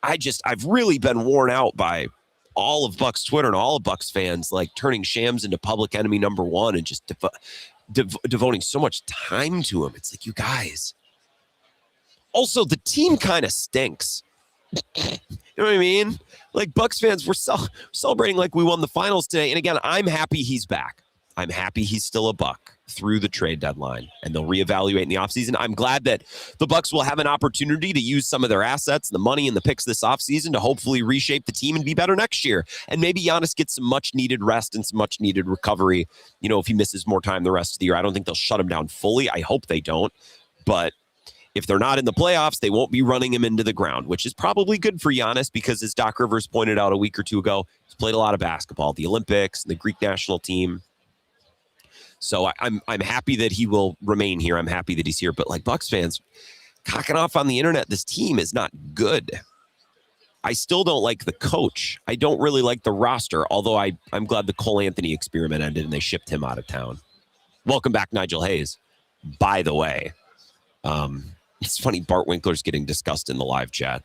I've really been worn out by all of Bucks Twitter and all of Bucks fans turning Shams into public enemy number one and just devoting so much time to him. It's like, you guys. Also, the team kind of stinks. You know what I mean? Bucks fans, we're celebrating like we won the finals today. And again, I'm happy he's back. I'm happy he's still a Buck through the trade deadline, and they'll reevaluate in the offseason. I'm glad that the Bucks will have an opportunity to use some of their assets, the money and the picks this offseason to hopefully reshape the team and be better next year. And maybe Giannis gets some much needed rest and some much needed recovery. If he misses more time the rest of the year, I don't think they'll shut him down fully. I hope they don't. But if they're not in the playoffs, they won't be running him into the ground, which is probably good for Giannis because, as Doc Rivers pointed out a week or two ago, he's played a lot of basketball, the Olympics, and the Greek national team. So I'm happy that he will remain here. I'm happy that he's here. But Bucks fans, cocking off on the internet, this team is not good. I still don't like the coach. I don't really like the roster, although I'm glad the Cole Anthony experiment ended and they shipped him out of town. Welcome back, Nigel Hayes, by the way. It's funny, Bart Winkler's getting discussed in the live chat.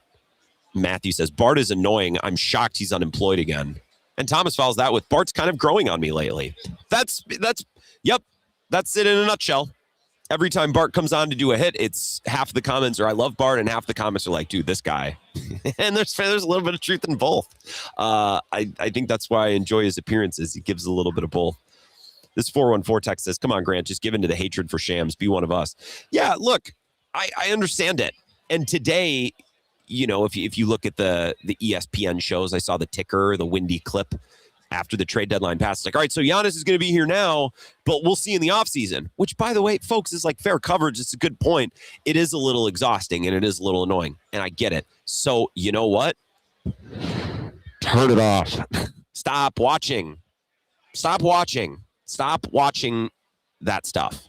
Matthew says, Bart is annoying. I'm shocked he's unemployed again. And Thomas follows that with, Bart's kind of growing on me lately. That's it in a nutshell. Every time Bart comes on to do a hit, it's half the comments are, I love Bart, and half the comments are like, dude, this guy. And there's a little bit of truth in both. I think that's why I enjoy his appearances. He gives a little bit of both. This 414 text says, come on, Grant, just give in to the hatred for Shams. Be one of us. Yeah, look, I understand it. And today, if you look at the ESPN shows, I saw the ticker, the windy clip after the trade deadline passed. It's like, all right, so Giannis is going to be here now, but we'll see in the offseason, which, by the way, folks, is fair coverage. It's a good point. It is a little exhausting and it is a little annoying, and I get it. So you know what? Turn it off. Stop watching. Stop watching. Stop watching that stuff.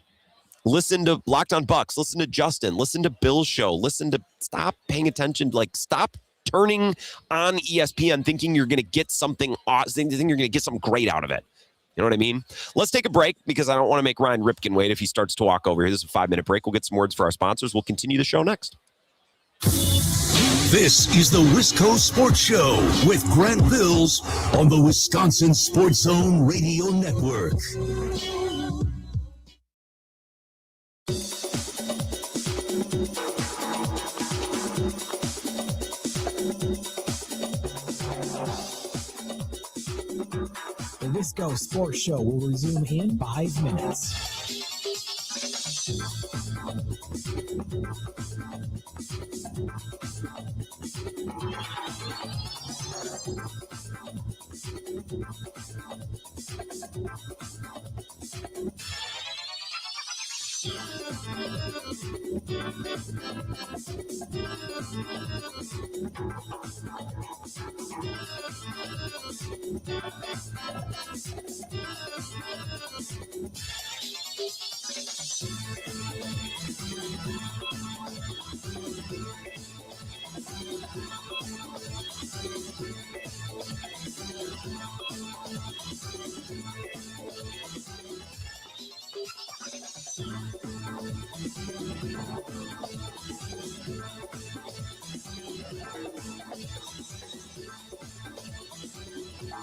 Listen to Locked On Bucks. Listen to Justin. Listen to Bill's show. Stop paying attention. Stop turning on ESPN thinking you're going to get something awesome, thinking you're going to get something great out of it. You know what I mean? Let's take a break because I don't want to make Ryan Ripken wait if he starts to walk over here. This is a 5-minute break. We'll get some words for our sponsors. We'll continue the show next. This is the Wisco Sports Show with Grant Bills on the Wisconsin Sports Zone Radio Network. The Wisco Sports Show will resume in 5 minutes.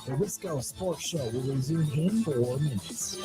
The Wisco Sports Show will resume in 4 minutes.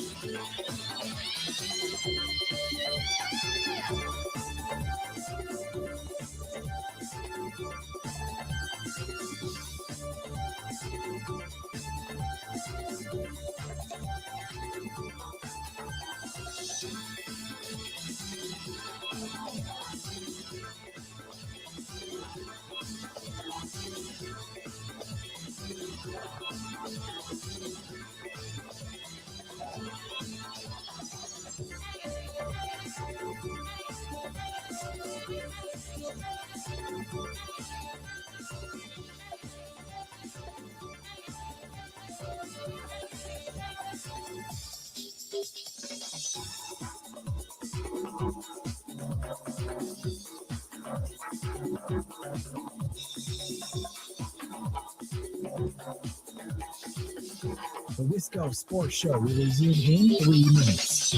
The Wisco Sports Show will resume in 3 minutes.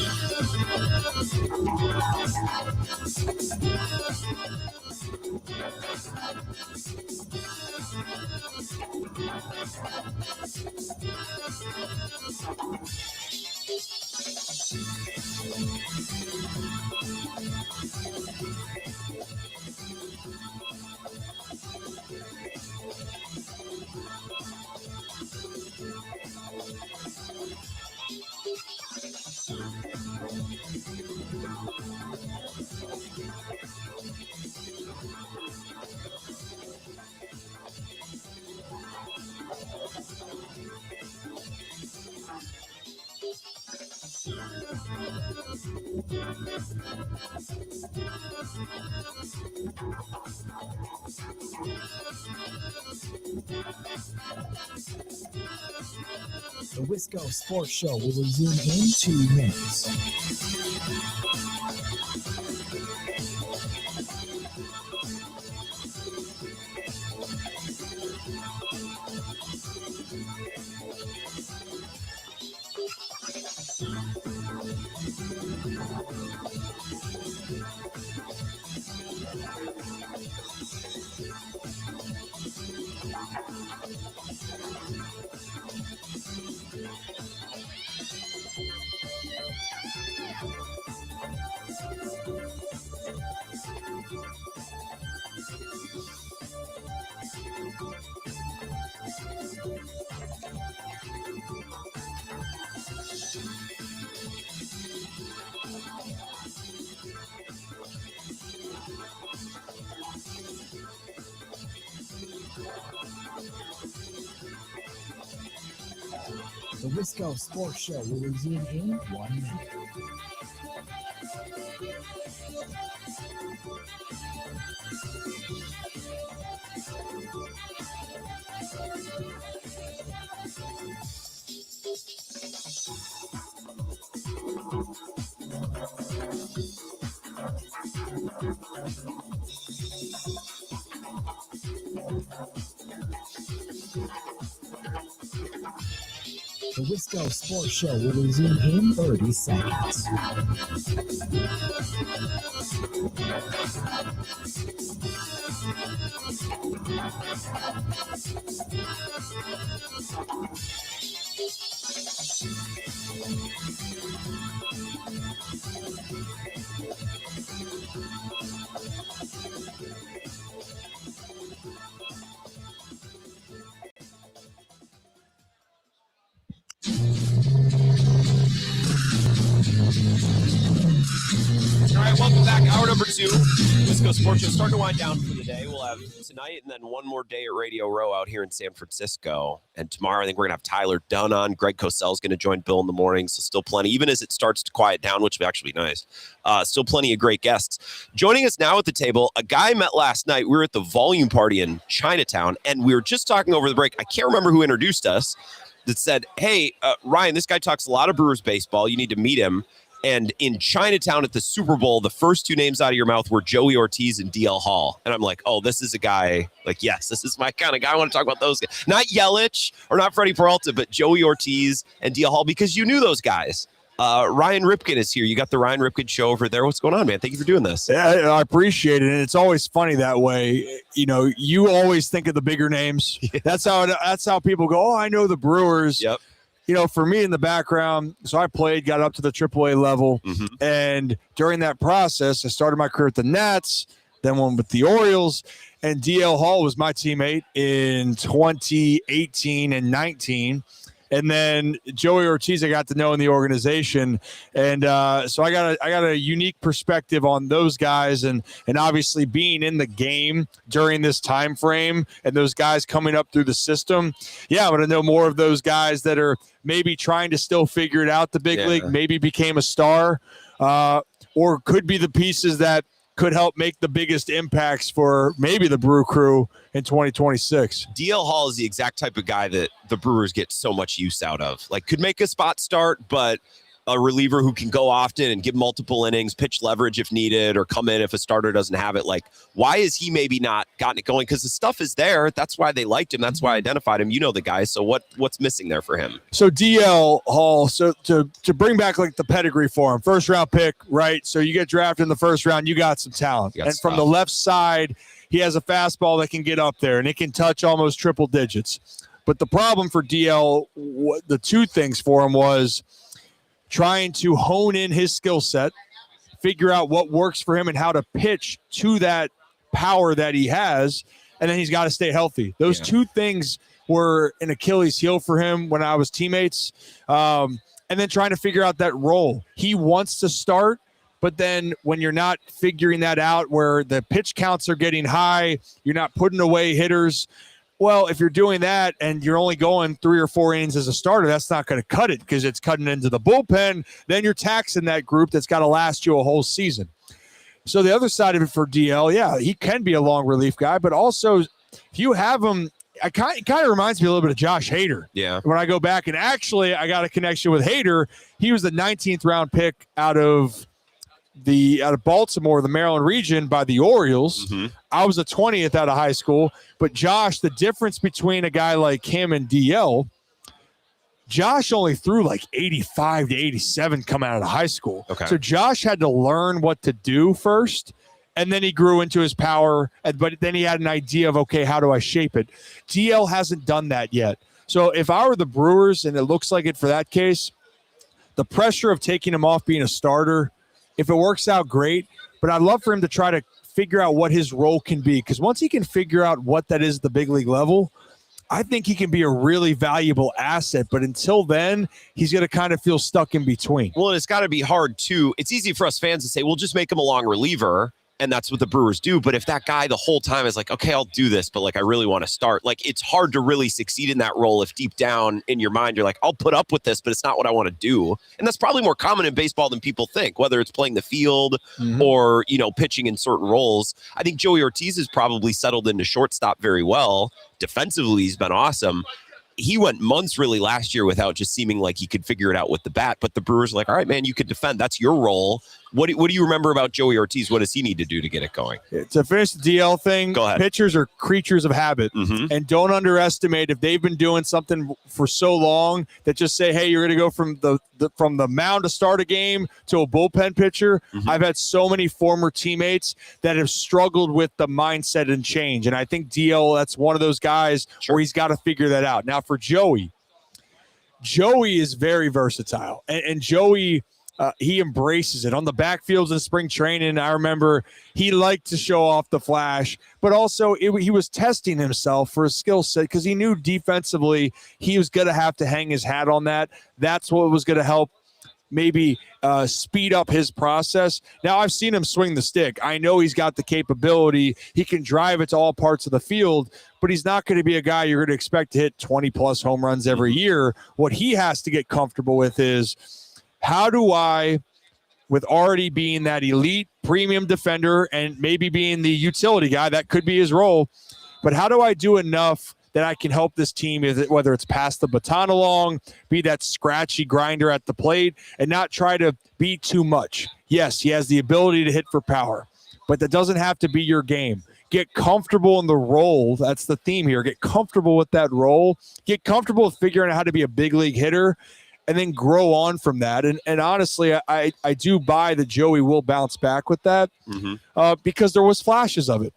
The Wisco Sports Show will resume in 2 minutes. The Wisco Sports Show will resume in 1 minute. The Wisco Sports Show will resume in 30 seconds. All right, welcome back. Hour number 2. Wisco Sports Show starting to wind down for the day. We'll have tonight and then one more day at Radio Row out here in San Francisco. And tomorrow, I think we're going to have Tyler Dunn on. Greg Cosell's going to join Bill in the morning. So still plenty, even as it starts to quiet down, which would actually be nice. Still plenty of great guests. Joining us now at the table, a guy I met last night. We were at the Volume Party in Chinatown, and we were just talking over the break. I can't remember who introduced us that said, hey, Ryan, this guy talks a lot of Brewers baseball. You need to meet him. And in Chinatown at the Super Bowl, the first two names out of your mouth were Joey Ortiz and DL Hall. And I'm like, oh, this is a guy, like, yes, this is my kind of guy. I want to talk about those guys. Not Yelich or not Freddie Peralta, but Joey Ortiz and DL Hall, because you knew those guys. Ryan Ripken is here. You got the Ryan Ripken show over there. What's going on, man? Thank you for doing this. Yeah, I appreciate it. And it's always funny that way. You know, you always think of the bigger names. Yeah. That's how people go, oh, I know the Brewers. Yep. You know, for me in the background, so I got up to the AAA level. Mm-hmm. And during that process, I started my career at the Nats, then went with the Orioles. And DL Hall was my teammate in 2018 and 19. And then Joey Ortiz I got to know in the organization. And so I got a unique perspective on those guys and obviously being in the game during this time frame and those guys coming up through the system. Yeah, I want to know more of those guys that are maybe trying to still figure it out the big league, maybe became a star, or could be the pieces that could help make the biggest impacts for maybe the Brew Crew in 2026. DL Hall is the exact type of guy that the Brewers get so much use out of. Like, could make a spot start, but a reliever who can go often and give multiple innings, pitch leverage if needed, or come in if a starter doesn't have it. Like, why is he maybe not gotten it going? Because the stuff is there. That's why they liked him. That's why I identified him. You know the guy. So what's missing there for him? So DL Hall, so to bring back like the pedigree for him, first round pick, right? So you get drafted in the first round, you got some talent. And from the left side, he has a fastball that can get up there and it can touch almost triple digits. But the problem for DL, the two things for him was trying to hone in his skill set, figure out what works for him and how to pitch to that power that he has, and then he's got to stay healthy. Those two things were an Achilles heel for him when I was teammates, and then trying to figure out that role. He wants to start, but then when you're not figuring that out where the pitch counts are getting high, you're not putting away hitters. Well, if you're doing that and you're only going 3 or 4 innings as a starter, that's not going to cut it because it's cutting into the bullpen. Then you're taxing that group that's got to last you a whole season. So the other side of it for DL, yeah, he can be a long relief guy, but also if you have him, it kind of reminds me a little bit of Josh Hader. Yeah. When I go back, and actually I got a connection with Hader. He was the 19th round pick out of Baltimore, the Maryland region, by the Orioles. Mm-hmm. I was the 20th out of high school. But Josh, the difference between a guy like him and DL, Josh only threw like 85 to 87 coming out of high school. Okay. So Josh had to learn what to do first, and then he grew into his power. But then he had an idea of, okay, how do I shape it? DL hasn't done that yet. So if I were the Brewers, and it looks like it for that case, the pressure of taking him off being a starter, if it works out, great. But I'd love for him to try to figure out what his role can be. Because once he can figure out what that is at the big league level, I think he can be a really valuable asset. But until then, he's going to kind of feel stuck in between. Well, it's got to be hard, too. It's easy for us fans to say, well, just make him a long reliever. And that's what the Brewers do. But if that guy the whole time is like, okay, I'll do this, but like, I really want to start, like, it's hard to really succeed in that role if deep down in your mind, you're like, I'll put up with this, but it's not what I want to do. And that's probably more common in baseball than people think, whether it's playing the field or, pitching in certain roles. I think Joey Ortiz has probably settled into shortstop very well. Defensively, he's been awesome. He went months really last year without just seeming like he could figure it out with the bat. But the Brewers are like, all right, man, you could defend. That's your role. What do you remember about Joey Ortiz? What does he need to do to get it going? To finish the DL thing, go ahead. Pitchers are creatures of habit. And don't underestimate if they've been doing something for so long that just say, hey, you're going to go from the mound to start a game to a bullpen pitcher. I've had so many former teammates that have struggled with the mindset and change. And I think DL, that's one of those guys where he's got to figure that out. Now for Joey is very versatile. And Joey, he embraces it. On the backfields in spring training, I remember he liked to show off the flash, but also he was testing himself for a skill set because he knew defensively he was going to have to hang his hat on that. That's what was going to help maybe speed up his process. Now, I've seen him swing the stick. I know he's got the capability. He can drive it to all parts of the field, but he's not going to be a guy you're going to expect to hit 20-plus home runs every year. What he has to get comfortable with is, how do I, with already being that elite premium defender and maybe being the utility guy, that could be his role, but how do I do enough that I can help this team, whether it's pass the baton along, be that scratchy grinder at the plate, and not try to be too much. Yes, he has the ability to hit for power, but that doesn't have to be your game. Get comfortable in the role. That's the theme here. Get comfortable with that role. Get comfortable with figuring out how to be a big league hitter, and then grow on from that. And honestly, I do buy that Joey will bounce back with that because there was flashes of it.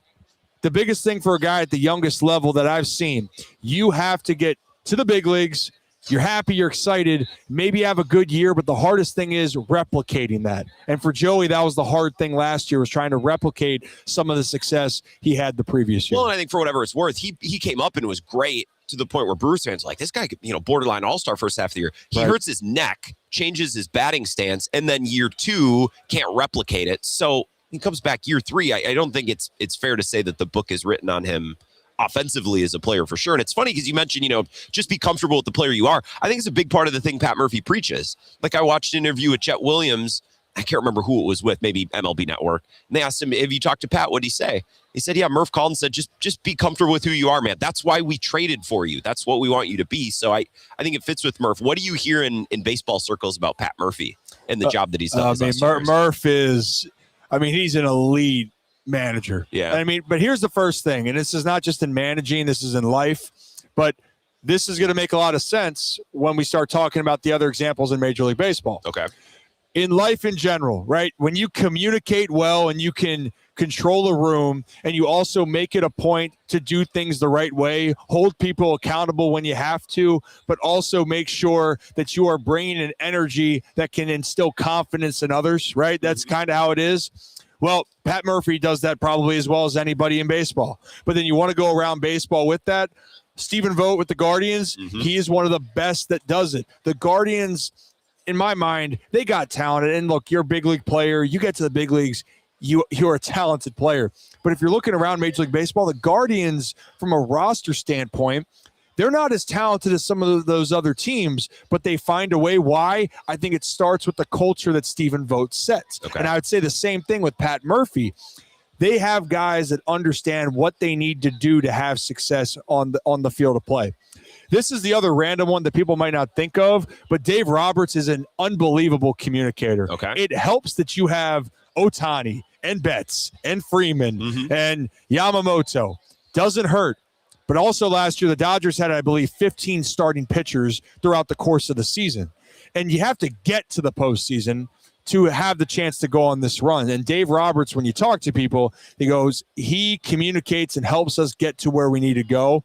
The biggest thing for a guy at the youngest level that I've seen, you have to get to the big leagues. You're happy, you're excited, maybe have a good year, but the hardest thing is replicating that. And for Joey, that was the hard thing last year, was trying to replicate some of the success he had the previous year. Well, and I think for whatever it's worth, he came up and was great to the point where Brewers fans are like, this guy could, borderline all-star first half of the year. He hurts his neck, changes his batting stance, and then year 2 can't replicate it. So he comes back year 3. I don't think it's fair to say that the book is written on him offensively as a player for sure. And it's funny because you mentioned, just be comfortable with the player you are. I think it's a big part of the thing Pat Murphy preaches. Like, I watched an interview with Chet Williams. I can't remember who it was with, maybe MLB Network. And they asked him, have you talked to Pat? What did he say? He said, yeah, Murph called and said, just be comfortable with who you are, man. That's why we traded for you. That's what we want you to be. So I think it fits with Murph. What do you hear in baseball circles about Pat Murphy and the job that he's done? Murph is, he's an elite manager. Yeah. But here's the first thing, and this is not just in managing, this is in life, but this is going to make a lot of sense when we start talking about the other examples in Major League Baseball. Okay. In life in general, right? When you communicate well and you can control a room and you also make it a point to do things the right way, hold people accountable when you have to, but also make sure that you are bringing an energy that can instill confidence in others, right? That's kind of how it is. Well, Pat Murphy does that probably as well as anybody in baseball. But then you want to go around baseball with that. Stephen Vogt with the Guardians, he is one of the best that does it. The Guardians, in my mind, they got talented. And look, you're a big league player. You get to the big leagues, you're a talented player. But if you're looking around Major League Baseball, the Guardians, from a roster standpoint, they're not as talented as some of those other teams, but they find a way. Why? I think it starts with the culture that Stephen Vogt sets. Okay. And I would say the same thing with Pat Murphy. They have guys that understand what they need to do to have success on the field of play. This is the other random one that people might not think of, but Dave Roberts is an unbelievable communicator. Okay. It helps that you have Ohtani and Betts and Freeman and Yamamoto. Doesn't hurt. But also last year, the Dodgers had, I believe, 15 starting pitchers throughout the course of the season. And you have to get to the postseason to have the chance to go on this run. And Dave Roberts, when you talk to people, he communicates and helps us get to where we need to go.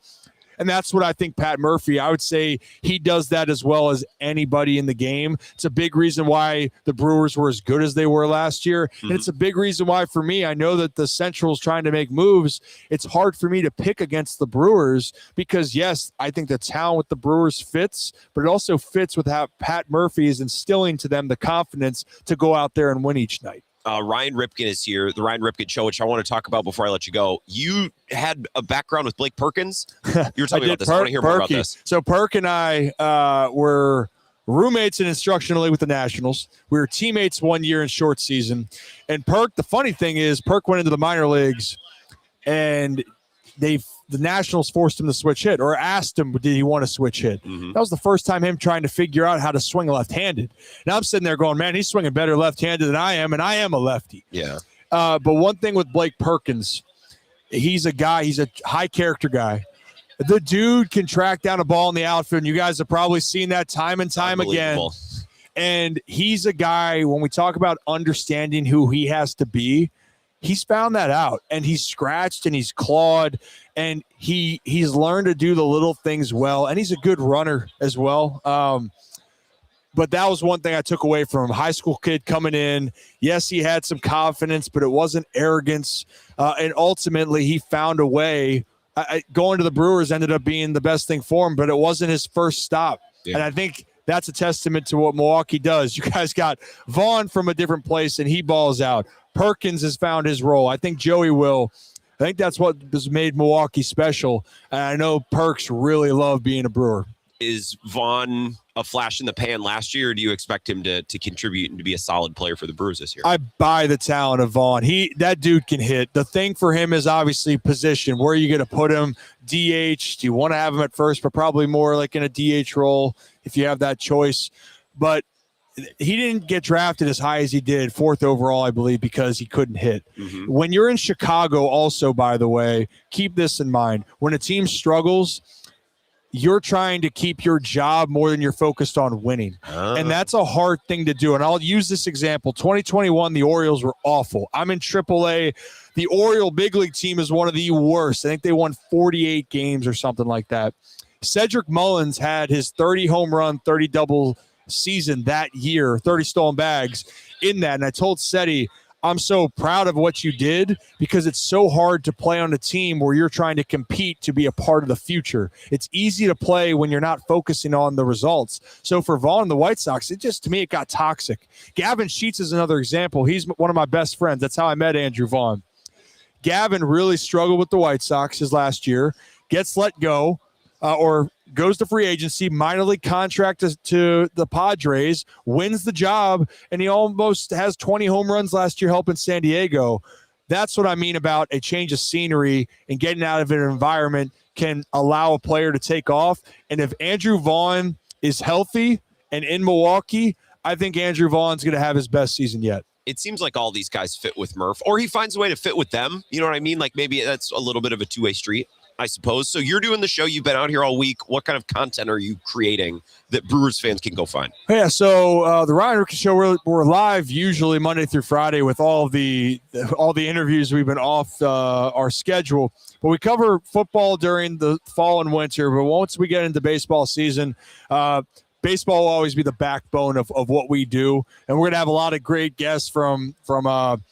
And that's what I think Pat Murphy, I would say he does that as well as anybody in the game. It's a big reason why the Brewers were as good as they were last year. And it's a big reason why, for me, I know that the Central's trying to make moves. It's hard for me to pick against the Brewers because, yes, I think the talent with the Brewers fits, but it also fits with how Pat Murphy is instilling to them the confidence to go out there and win each night. Ryan Ripken is here, the Ryan Ripken Show, which I want to talk about before I let you go. You had a background with Blake Perkins. You were talking about this. I want to hear more about this. So Perk and I were roommates in instructional league with the Nationals. We were teammates 1 year in short season. And Perk, the funny thing is, Perk went into the minor leagues, and the Nationals forced him to switch hit, or asked him, did he want to switch hit? Mm-hmm. That was the first time him trying to figure out how to swing left-handed. Now I'm sitting there going, man, he's swinging better left-handed than I am, and I am a lefty. Yeah. But one thing with Blake Perkins, he's a high-character guy. The dude can track down a ball in the outfield, and you guys have probably seen that time and time again. And he's a guy, when we talk about understanding who he has to be, he's found that out, and he's scratched and he's clawed, and he's learned to do the little things well, and he's a good runner as well. But that was one thing I took away from him. High school kid coming in. Yes, he had some confidence, but it wasn't arrogance. And ultimately, he found a way. Going to the Brewers ended up being the best thing for him, but it wasn't his first stop. Yeah. And I think that's a testament to what Milwaukee does. You guys got Vaughn from a different place, and he balls out. Perkins has found his role. I think Joey will. I think that's what has made Milwaukee special. And I know Perks really loved being a Brewer. Is Vaughn a flash in the pan last year, or do you expect him to contribute and to be a solid player for the Brewers this year? I buy the talent of Vaughn. That dude can hit. The thing for him is obviously position. Where are you going to put him? DH? Do you want to have him at first, but probably more like in a DH role if you have that choice? But he didn't get drafted as high as he did, 4th overall, I believe, because he couldn't hit. Mm-hmm. When you're in Chicago, also, by the way, keep this in mind. When a team struggles, you're trying to keep your job more than you're focused on winning. And that's a hard thing to do. And I'll use this example. 2021, the Orioles were awful. I'm in AAA. The Oriole big league team is one of the worst. I think they won 48 games or something like that. Cedric Mullins had his 30 home run, 30 double season that year, 30 stolen bags in that. And I told Seti, I'm so proud of what you did, because it's so hard to play on a team where you're trying to compete to be a part of the future. It's easy to play when you're not focusing on the results. So for Vaughn and the White Sox, to me, it got toxic. Gavin Sheets is another example. He's one of my best friends. That's how I met Andrew Vaughn. Gavin really struggled with the White Sox his last year, gets let go, or goes to free agency, minor league contract to the Padres, wins the job, and he almost has 20 home runs last year helping San Diego. That's what I mean about a change of scenery, and getting out of an environment can allow a player to take off. And if Andrew Vaughn is healthy and in Milwaukee, I think Andrew Vaughn's going to have his best season yet. It seems like all these guys fit with Murph, or he finds a way to fit with them. You know what I mean? Like maybe that's a little bit of a two-way street, I suppose. So you're doing the show. You've been out here all week. What kind of content are you creating that Brewers fans can go find? Yeah, so the Ryan Ripken Show, we're live usually Monday through Friday with all the interviews. We've been off our schedule. But we cover football during the fall and winter. But once we get into baseball season, baseball will always be the backbone of what we do. And we're going to have a lot of great guests from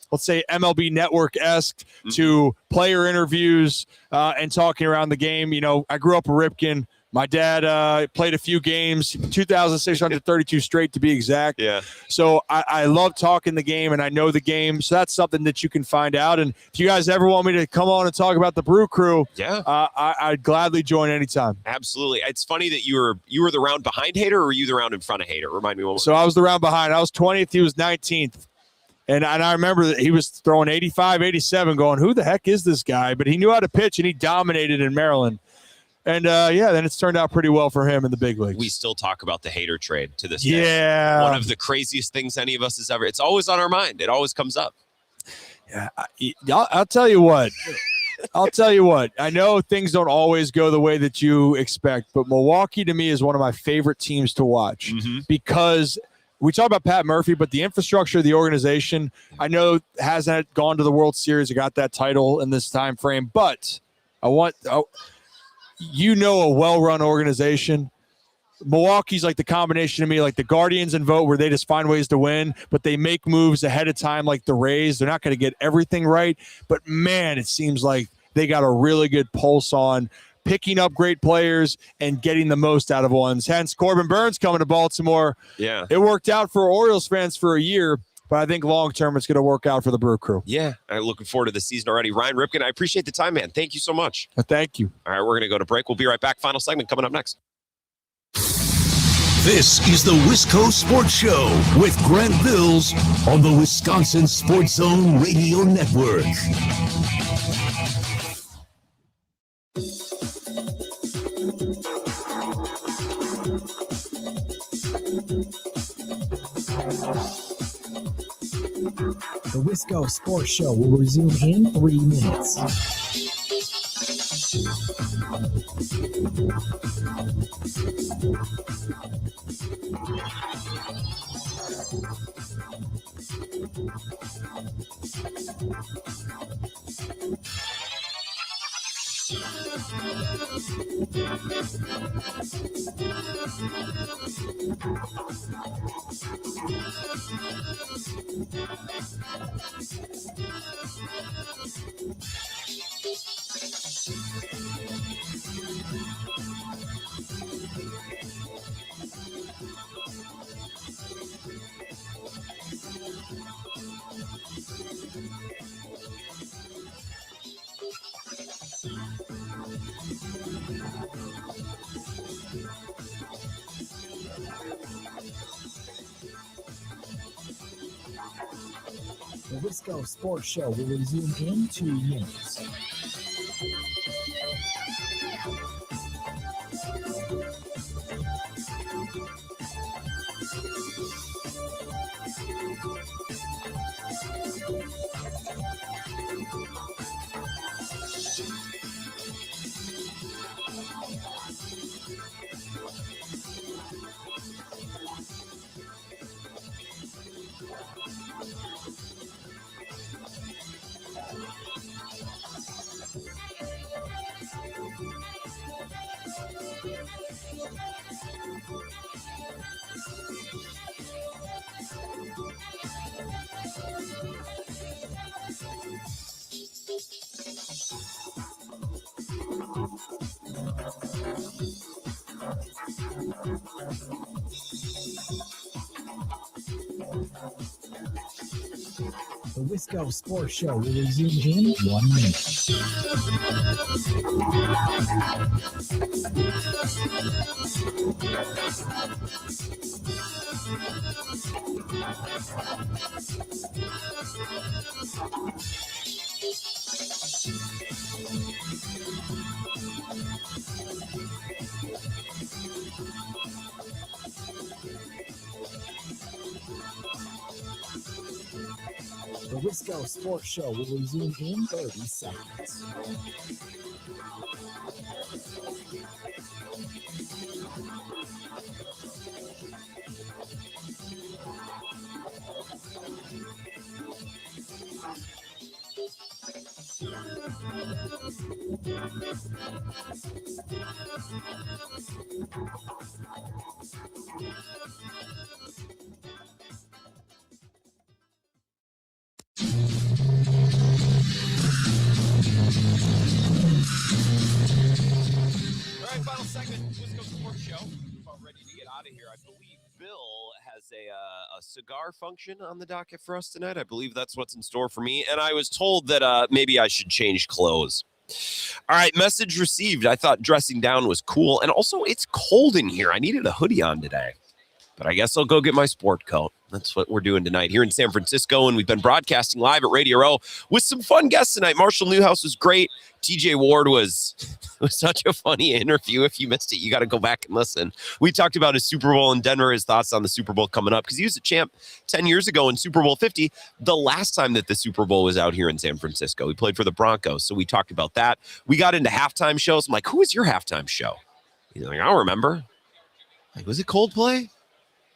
let's say, MLB Network-esque to player interviews and talking around the game. You know, I grew up a Ripken. My dad played a few games, 2,632 straight to be exact. Yeah. So I love talking the game, and I know the game. So that's something that you can find out. And if you guys ever want me to come on and talk about the Brew Crew, I'd gladly join anytime. Absolutely. It's funny that you were the round behind Hader, or were you the round in front of Hader? Remind me one more. So I was the round behind. I was 20th. He was 19th. And I remember that he was throwing 85, 87, going, who the heck is this guy? But he knew how to pitch, and he dominated in Maryland. And, then it's turned out pretty well for him in the big leagues. We still talk about the Hader trade to this day. Yeah. One of the craziest things any of us has ever. It's always on our mind. It always comes up. Yeah, I'll tell you what. I know things don't always go the way that you expect, but Milwaukee to me is one of my favorite teams to watch because we talk about Pat Murphy, but the infrastructure of the organization, I know hasn't gone to the World Series or got that title in this time frame, but a well-run organization. Milwaukee's like the combination to me, like the Guardians and Vote, where they just find ways to win, but they make moves ahead of time like the Rays. They're not going to get everything right, but man, it seems like they got a really good pulse on picking up great players and getting the most out of ones. Hence, Corbin Burns coming to Baltimore. Yeah. It worked out for Orioles fans for a year. but I think long term it's going to work out for the Brew Crew. Yeah, I'm looking forward to the season already. Ryan Ripken, I appreciate the time, man. Thank you so much. Thank you. All right, we're going to go to break. We'll be right back. Final segment coming up next. This is the Wisco Sports Show with Grant Bills on the Wisconsin Sports Zone Radio Network. The Wisco Sports Show will resume in 3 minutes. The Wisco Sports Show will resume in 2 minutes. The Wisco Sports Show will resume in 1 minute. The Wisco Sports Show will resume in 30 seconds. All right, final segment, Wisco Sports Show. About ready to get out of here. I believe Bill has a cigar function on the docket for us tonight. I believe that's what's in store for me. And I was told that maybe I should change clothes. All right, message received. I thought dressing down was cool. And also, it's cold in here. I needed a hoodie on today. But I guess I'll go get my sport coat. That's what we're doing tonight here in San Francisco. And we've been broadcasting live at Radio Row with some fun guests tonight. Marshall Newhouse was great. TJ Ward was such a funny interview. If you missed it, you got to go back and listen. We talked about his Super Bowl in Denver, his thoughts on the Super Bowl coming up, because he was a champ 10 years ago in Super Bowl 50, the last time that the Super Bowl was out here in San Francisco. He played for the Broncos, so we talked about that. We got into halftime shows. I'm like, who was your halftime show? He's like, I don't remember. Like, was it Coldplay?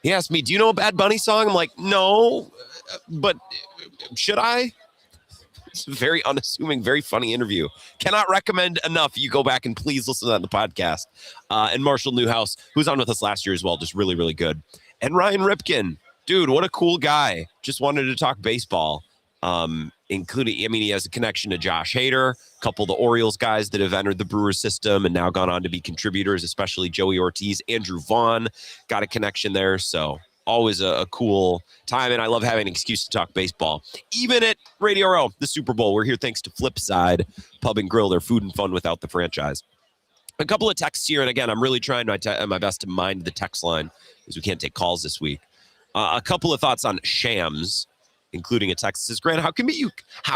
He asked me, do you know a Bad Bunny song? I'm like, no, but should I? It's a very unassuming, very funny interview. Cannot recommend enough. You go back and please listen to that in the podcast. And Marshall Newhouse, who's on with us last year as well, just really, really good. And Ryan Ripken, dude, what a cool guy. Just wanted to talk baseball, including, I mean, he has a connection to Josh Hader, a couple of the Orioles guys that have entered the Brewers system and now gone on to be contributors, especially Joey Ortiz. Andrew Vaughn got a connection there. So always a cool time, and I love having an excuse to talk baseball. Even at Radio Row, the Super Bowl, we're here thanks to Flipside Pub and Grill. They're food and fun without the franchise. A couple of texts here, and again, I'm really trying my best to mind the text line because we can't take calls this week. A couple of thoughts on Shams, including a text that says, Grant, how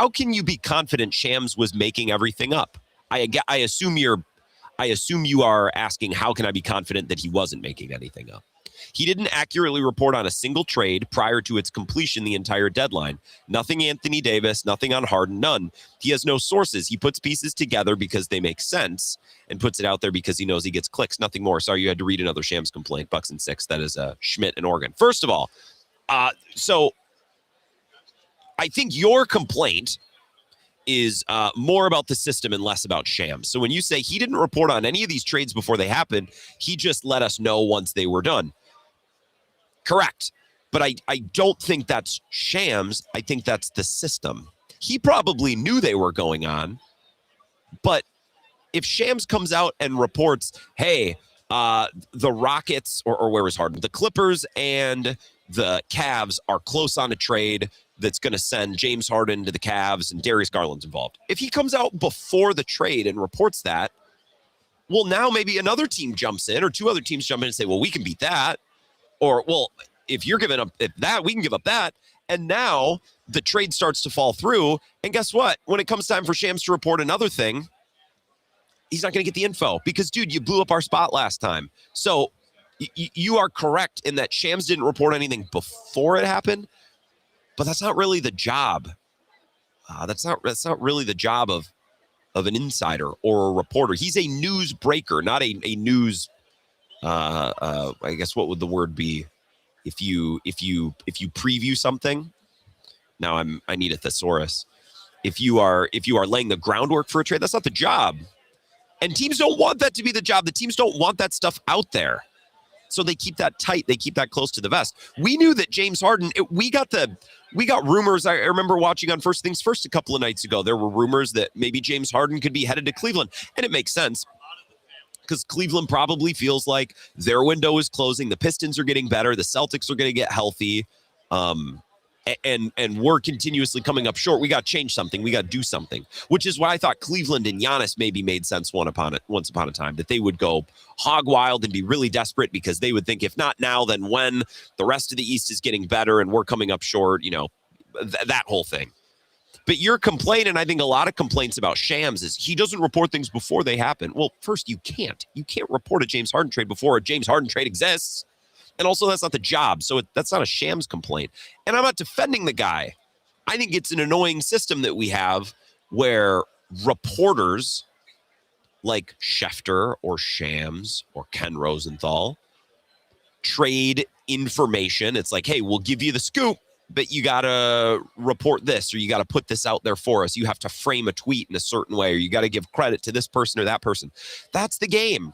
can you be confident Shams was making everything up? I assume you are asking, how can I be confident that he wasn't making anything up? He didn't accurately report on a single trade prior to its completion the entire deadline. Nothing Anthony Davis, nothing on Harden, none. He has no sources. He puts pieces together because they make sense and puts it out there because he knows he gets clicks, nothing more. Sorry, you had to read another Shams complaint, Bucks and 6. That is Schmidt and Oregon. First of all, so I think your complaint is more about the system and less about Shams. So when you say he didn't report on any of these trades before they happened, he just let us know once they were done. Correct. But I don't think that's Shams. I think that's the system. He probably knew they were going on. But if Shams comes out and reports, hey, the Rockets, or where was Harden? The Clippers and the Cavs are close on a trade that's going to send James Harden to the Cavs and Darius Garland's involved. If he comes out before the trade and reports that, well, now maybe another team jumps in or two other teams jump in and say, well, we can beat that. Or, well, if you're giving up that, we can give up that. And now the trade starts to fall through. And guess what? When it comes time for Shams to report another thing, he's not going to get the info because, dude, you blew up our spot last time. So you are correct in that Shams didn't report anything before it happened, but that's not really the job. That's not really the job of an insider or a reporter. He's a news breaker, not a news. I guess what would the word be if you preview something? Now I need a thesaurus. If you are laying the groundwork for a trade, that's not the job. And teams don't want that to be the job. The teams don't want that stuff out there. So they keep that tight. They keep that close to the vest. We knew that James Harden, we got rumors. I remember watching on First Things First a couple of nights ago. There were rumors that maybe James Harden could be headed to Cleveland. And it makes sense because Cleveland probably feels like their window is closing. The Pistons are getting better. The Celtics are going to get healthy. And we're continuously coming up short. We got to change something. We got to do something, which is why I thought Cleveland and Giannis maybe made sense once upon a time, that they would go hog wild and be really desperate because they would think if not now, then when. The rest of the East is getting better and we're coming up short, that whole thing. But your complaint, and I think a lot of complaints about Shams, is he doesn't report things before they happen. Well, first, you can't report a James Harden trade before a James Harden trade exists. And also, that's not the job. So that's not a Shams complaint. And I'm not defending the guy. I think it's an annoying system that we have where reporters like Schefter or Shams or Ken Rosenthal trade information. It's like, hey, we'll give you the scoop, but you got to report this, or you got to put this out there for us. You have to frame a tweet in a certain way, or you got to give credit to this person or that person. That's the game.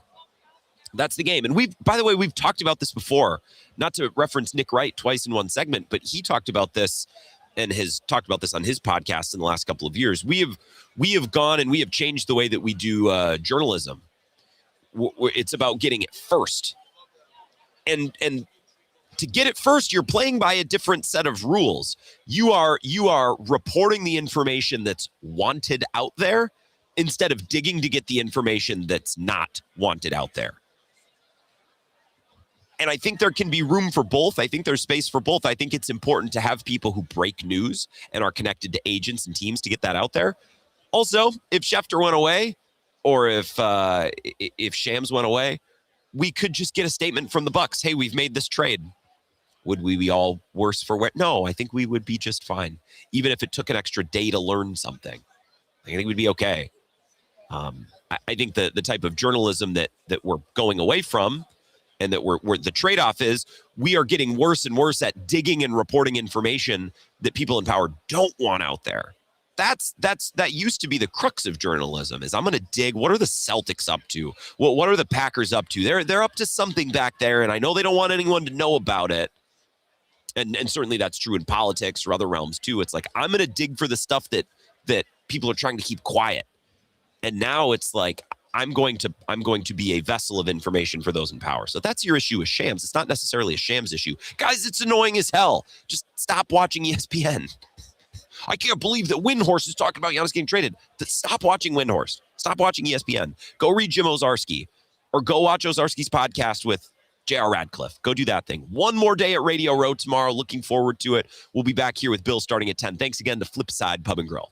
That's the game. And by the way, we've talked about this before, not to reference Nick Wright twice in one segment, but he talked about this and has talked about this on his podcast in the last couple of years. We have gone and we have changed the way that we do journalism. It's about getting it first. And to get it first, you're playing by a different set of rules. You are reporting the information that's wanted out there instead of digging to get the information that's not wanted out there. And I think there can be room for both. I think there's space for both. I think it's important to have people who break news and are connected to agents and teams to get that out there. Also, if Schefter went away, or if Shams went away, we could just get a statement from the Bucks. Hey, we've made this trade. Would we be all worse for wear? No, I think we would be just fine. Even if it took an extra day to learn something, I think we'd be okay. I think the type of journalism that we're going away from, and that we're the trade-off is we are getting worse and worse at digging and reporting information that people in power don't want out there. That used to be the crux of journalism, is I'm going to dig. What are the Celtics up to? What are the Packers up to? They're up to something back there, and I know they don't want anyone to know about it. And certainly that's true in politics or other realms too. It's like, I'm going to dig for the stuff that people are trying to keep quiet. And now it's like, I'm going to be a vessel of information for those in power. So that's your issue with Shams. It's not necessarily a Shams issue. Guys, it's annoying as hell. Just stop watching ESPN. I can't believe that Windhorse is talking about Giannis getting traded. Stop watching Windhorse. Stop watching ESPN. Go read Jim Ozarski or go watch Ozarski's podcast with J.R. Radcliffe. Go do that thing. One more day at Radio Row tomorrow. Looking forward to it. We'll be back here with Bill starting at 10. Thanks again to Flipside Pub and Grill.